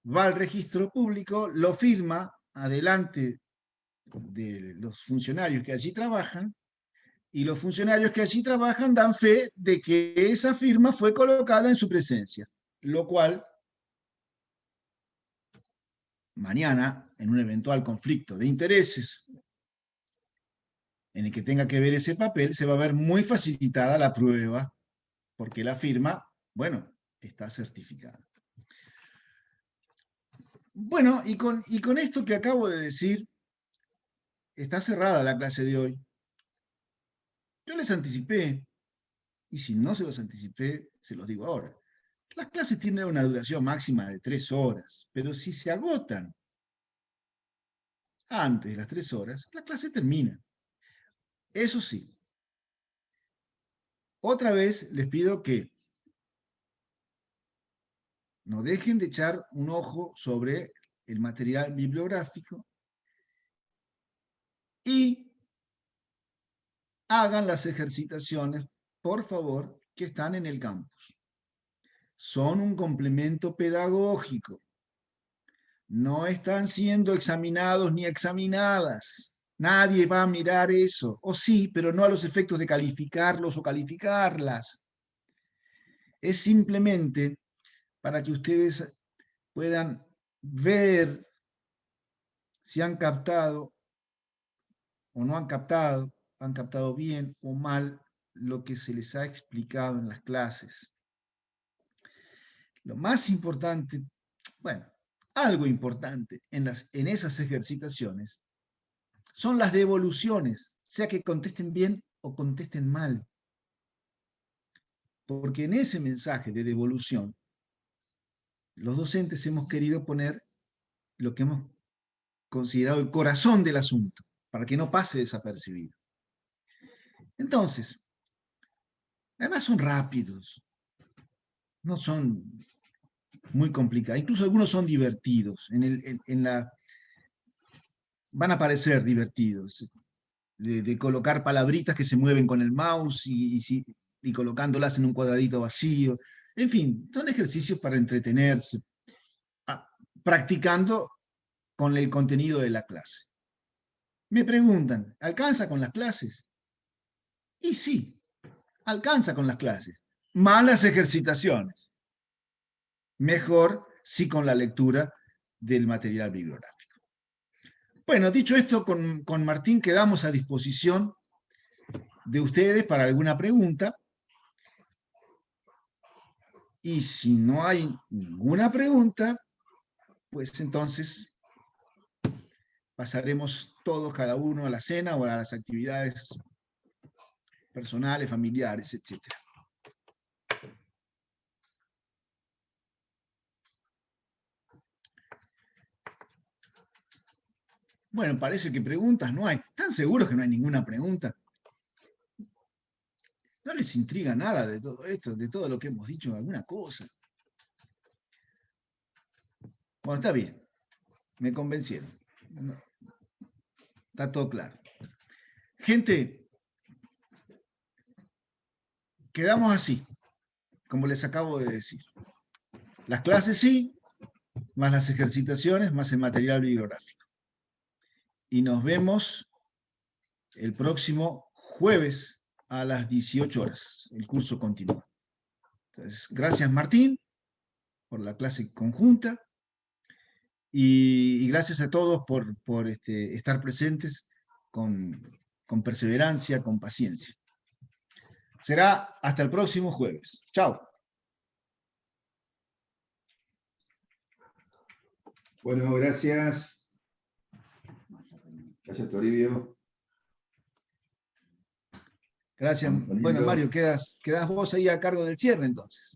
va al registro público, lo firma adelante de los funcionarios que allí trabajan, y los funcionarios que allí trabajan dan fe de que esa firma fue colocada en su presencia, lo cual mañana, en un eventual conflicto de intereses en el que tenga que ver ese papel, se va a ver muy facilitada la prueba, porque la firma, bueno, está certificada. Bueno, y con esto que acabo de decir, está cerrada la clase de hoy. Yo les anticipé, y si no se los anticipé, se los digo ahora. Las clases tienen una duración máxima de 3 horas, pero si se agotan antes de las 3 horas, la clase termina. Eso sí, otra vez les pido que no dejen de echar un ojo sobre el material bibliográfico y hagan las ejercitaciones, por favor, que están en el campus. Son un complemento pedagógico. No están siendo examinados ni examinadas. Nadie va a mirar eso. O sí, pero no a los efectos de calificarlos o calificarlas. Es simplemente para que ustedes puedan ver si han captado o no han captado bien o mal lo que se les ha explicado en las clases. Lo más importante, bueno, algo importante en esas ejercitaciones son las devoluciones, sea que contesten bien o contesten mal. Porque en ese mensaje de devolución, los docentes hemos querido poner lo que hemos considerado el corazón del asunto, para que no pase desapercibido. Entonces, además son rápidos, no son muy complicados, incluso algunos son divertidos, van a parecer divertidos, de colocar palabritas que se mueven con el mouse y colocándolas en un cuadradito vacío. En fin, son ejercicios para entretenerse, practicando con el contenido de la clase. Me preguntan, ¿alcanza con las clases? Y sí, alcanza con las clases. Más las ejercitaciones. Mejor sí con la lectura del material bibliográfico. Bueno, dicho esto, con Martín quedamos a disposición de ustedes para alguna pregunta. Y si no hay ninguna pregunta, pues entonces pasaremos todos, cada uno, a la cena o a las actividades personales, familiares, etc. Bueno, parece que preguntas no hay. ¿Están seguros que no hay ninguna pregunta? ¿No les intriga nada de todo esto, de todo lo que hemos dicho, alguna cosa? Bueno, está bien. Me convencieron. No, está todo claro. Gente, quedamos así, como les acabo de decir. Las clases sí, más las ejercitaciones, más el material bibliográfico. Y nos vemos el próximo jueves a las 18 horas. El curso continúa. Entonces, gracias Martín por la clase conjunta y gracias a todos por estar presentes con perseverancia, con paciencia. Será hasta el próximo jueves. Chao. Bueno, gracias. Gracias, Toribio. Gracias. Bueno, Mario, quedas vos ahí a cargo del cierre entonces.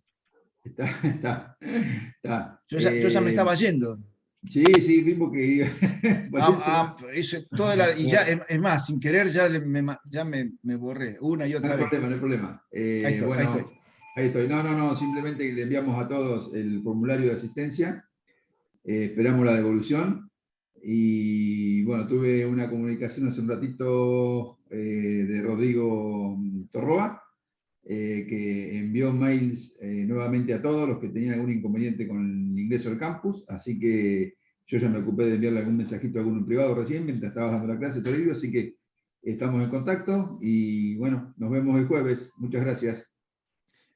Está. Yo ya me estaba yendo. Sí, vimos que... y ya, es más, sin querer ya me borré una y otra vez. No hay problema. Ahí estoy. No, simplemente le enviamos a todos el formulario de asistencia. Esperamos la devolución. Y bueno, tuve una comunicación hace un ratito de Rodrigo Torroa, que envió mails nuevamente a todos los que tenían algún inconveniente con el ingreso al campus, así que yo ya me ocupé de enviarle algún mensajito a alguno en privado recién, mientras estabas dando la clase, Toribio, así que estamos en contacto y bueno, nos vemos el jueves. Muchas gracias.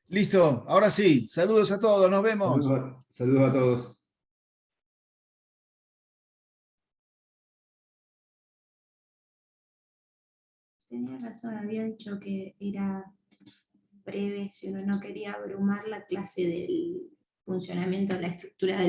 Listo, ahora sí. Saludos a todos, nos vemos. Saludos a todos. Tenía razón, había dicho que era breve, si uno no quería abrumar la clase del funcionamiento de la estructura del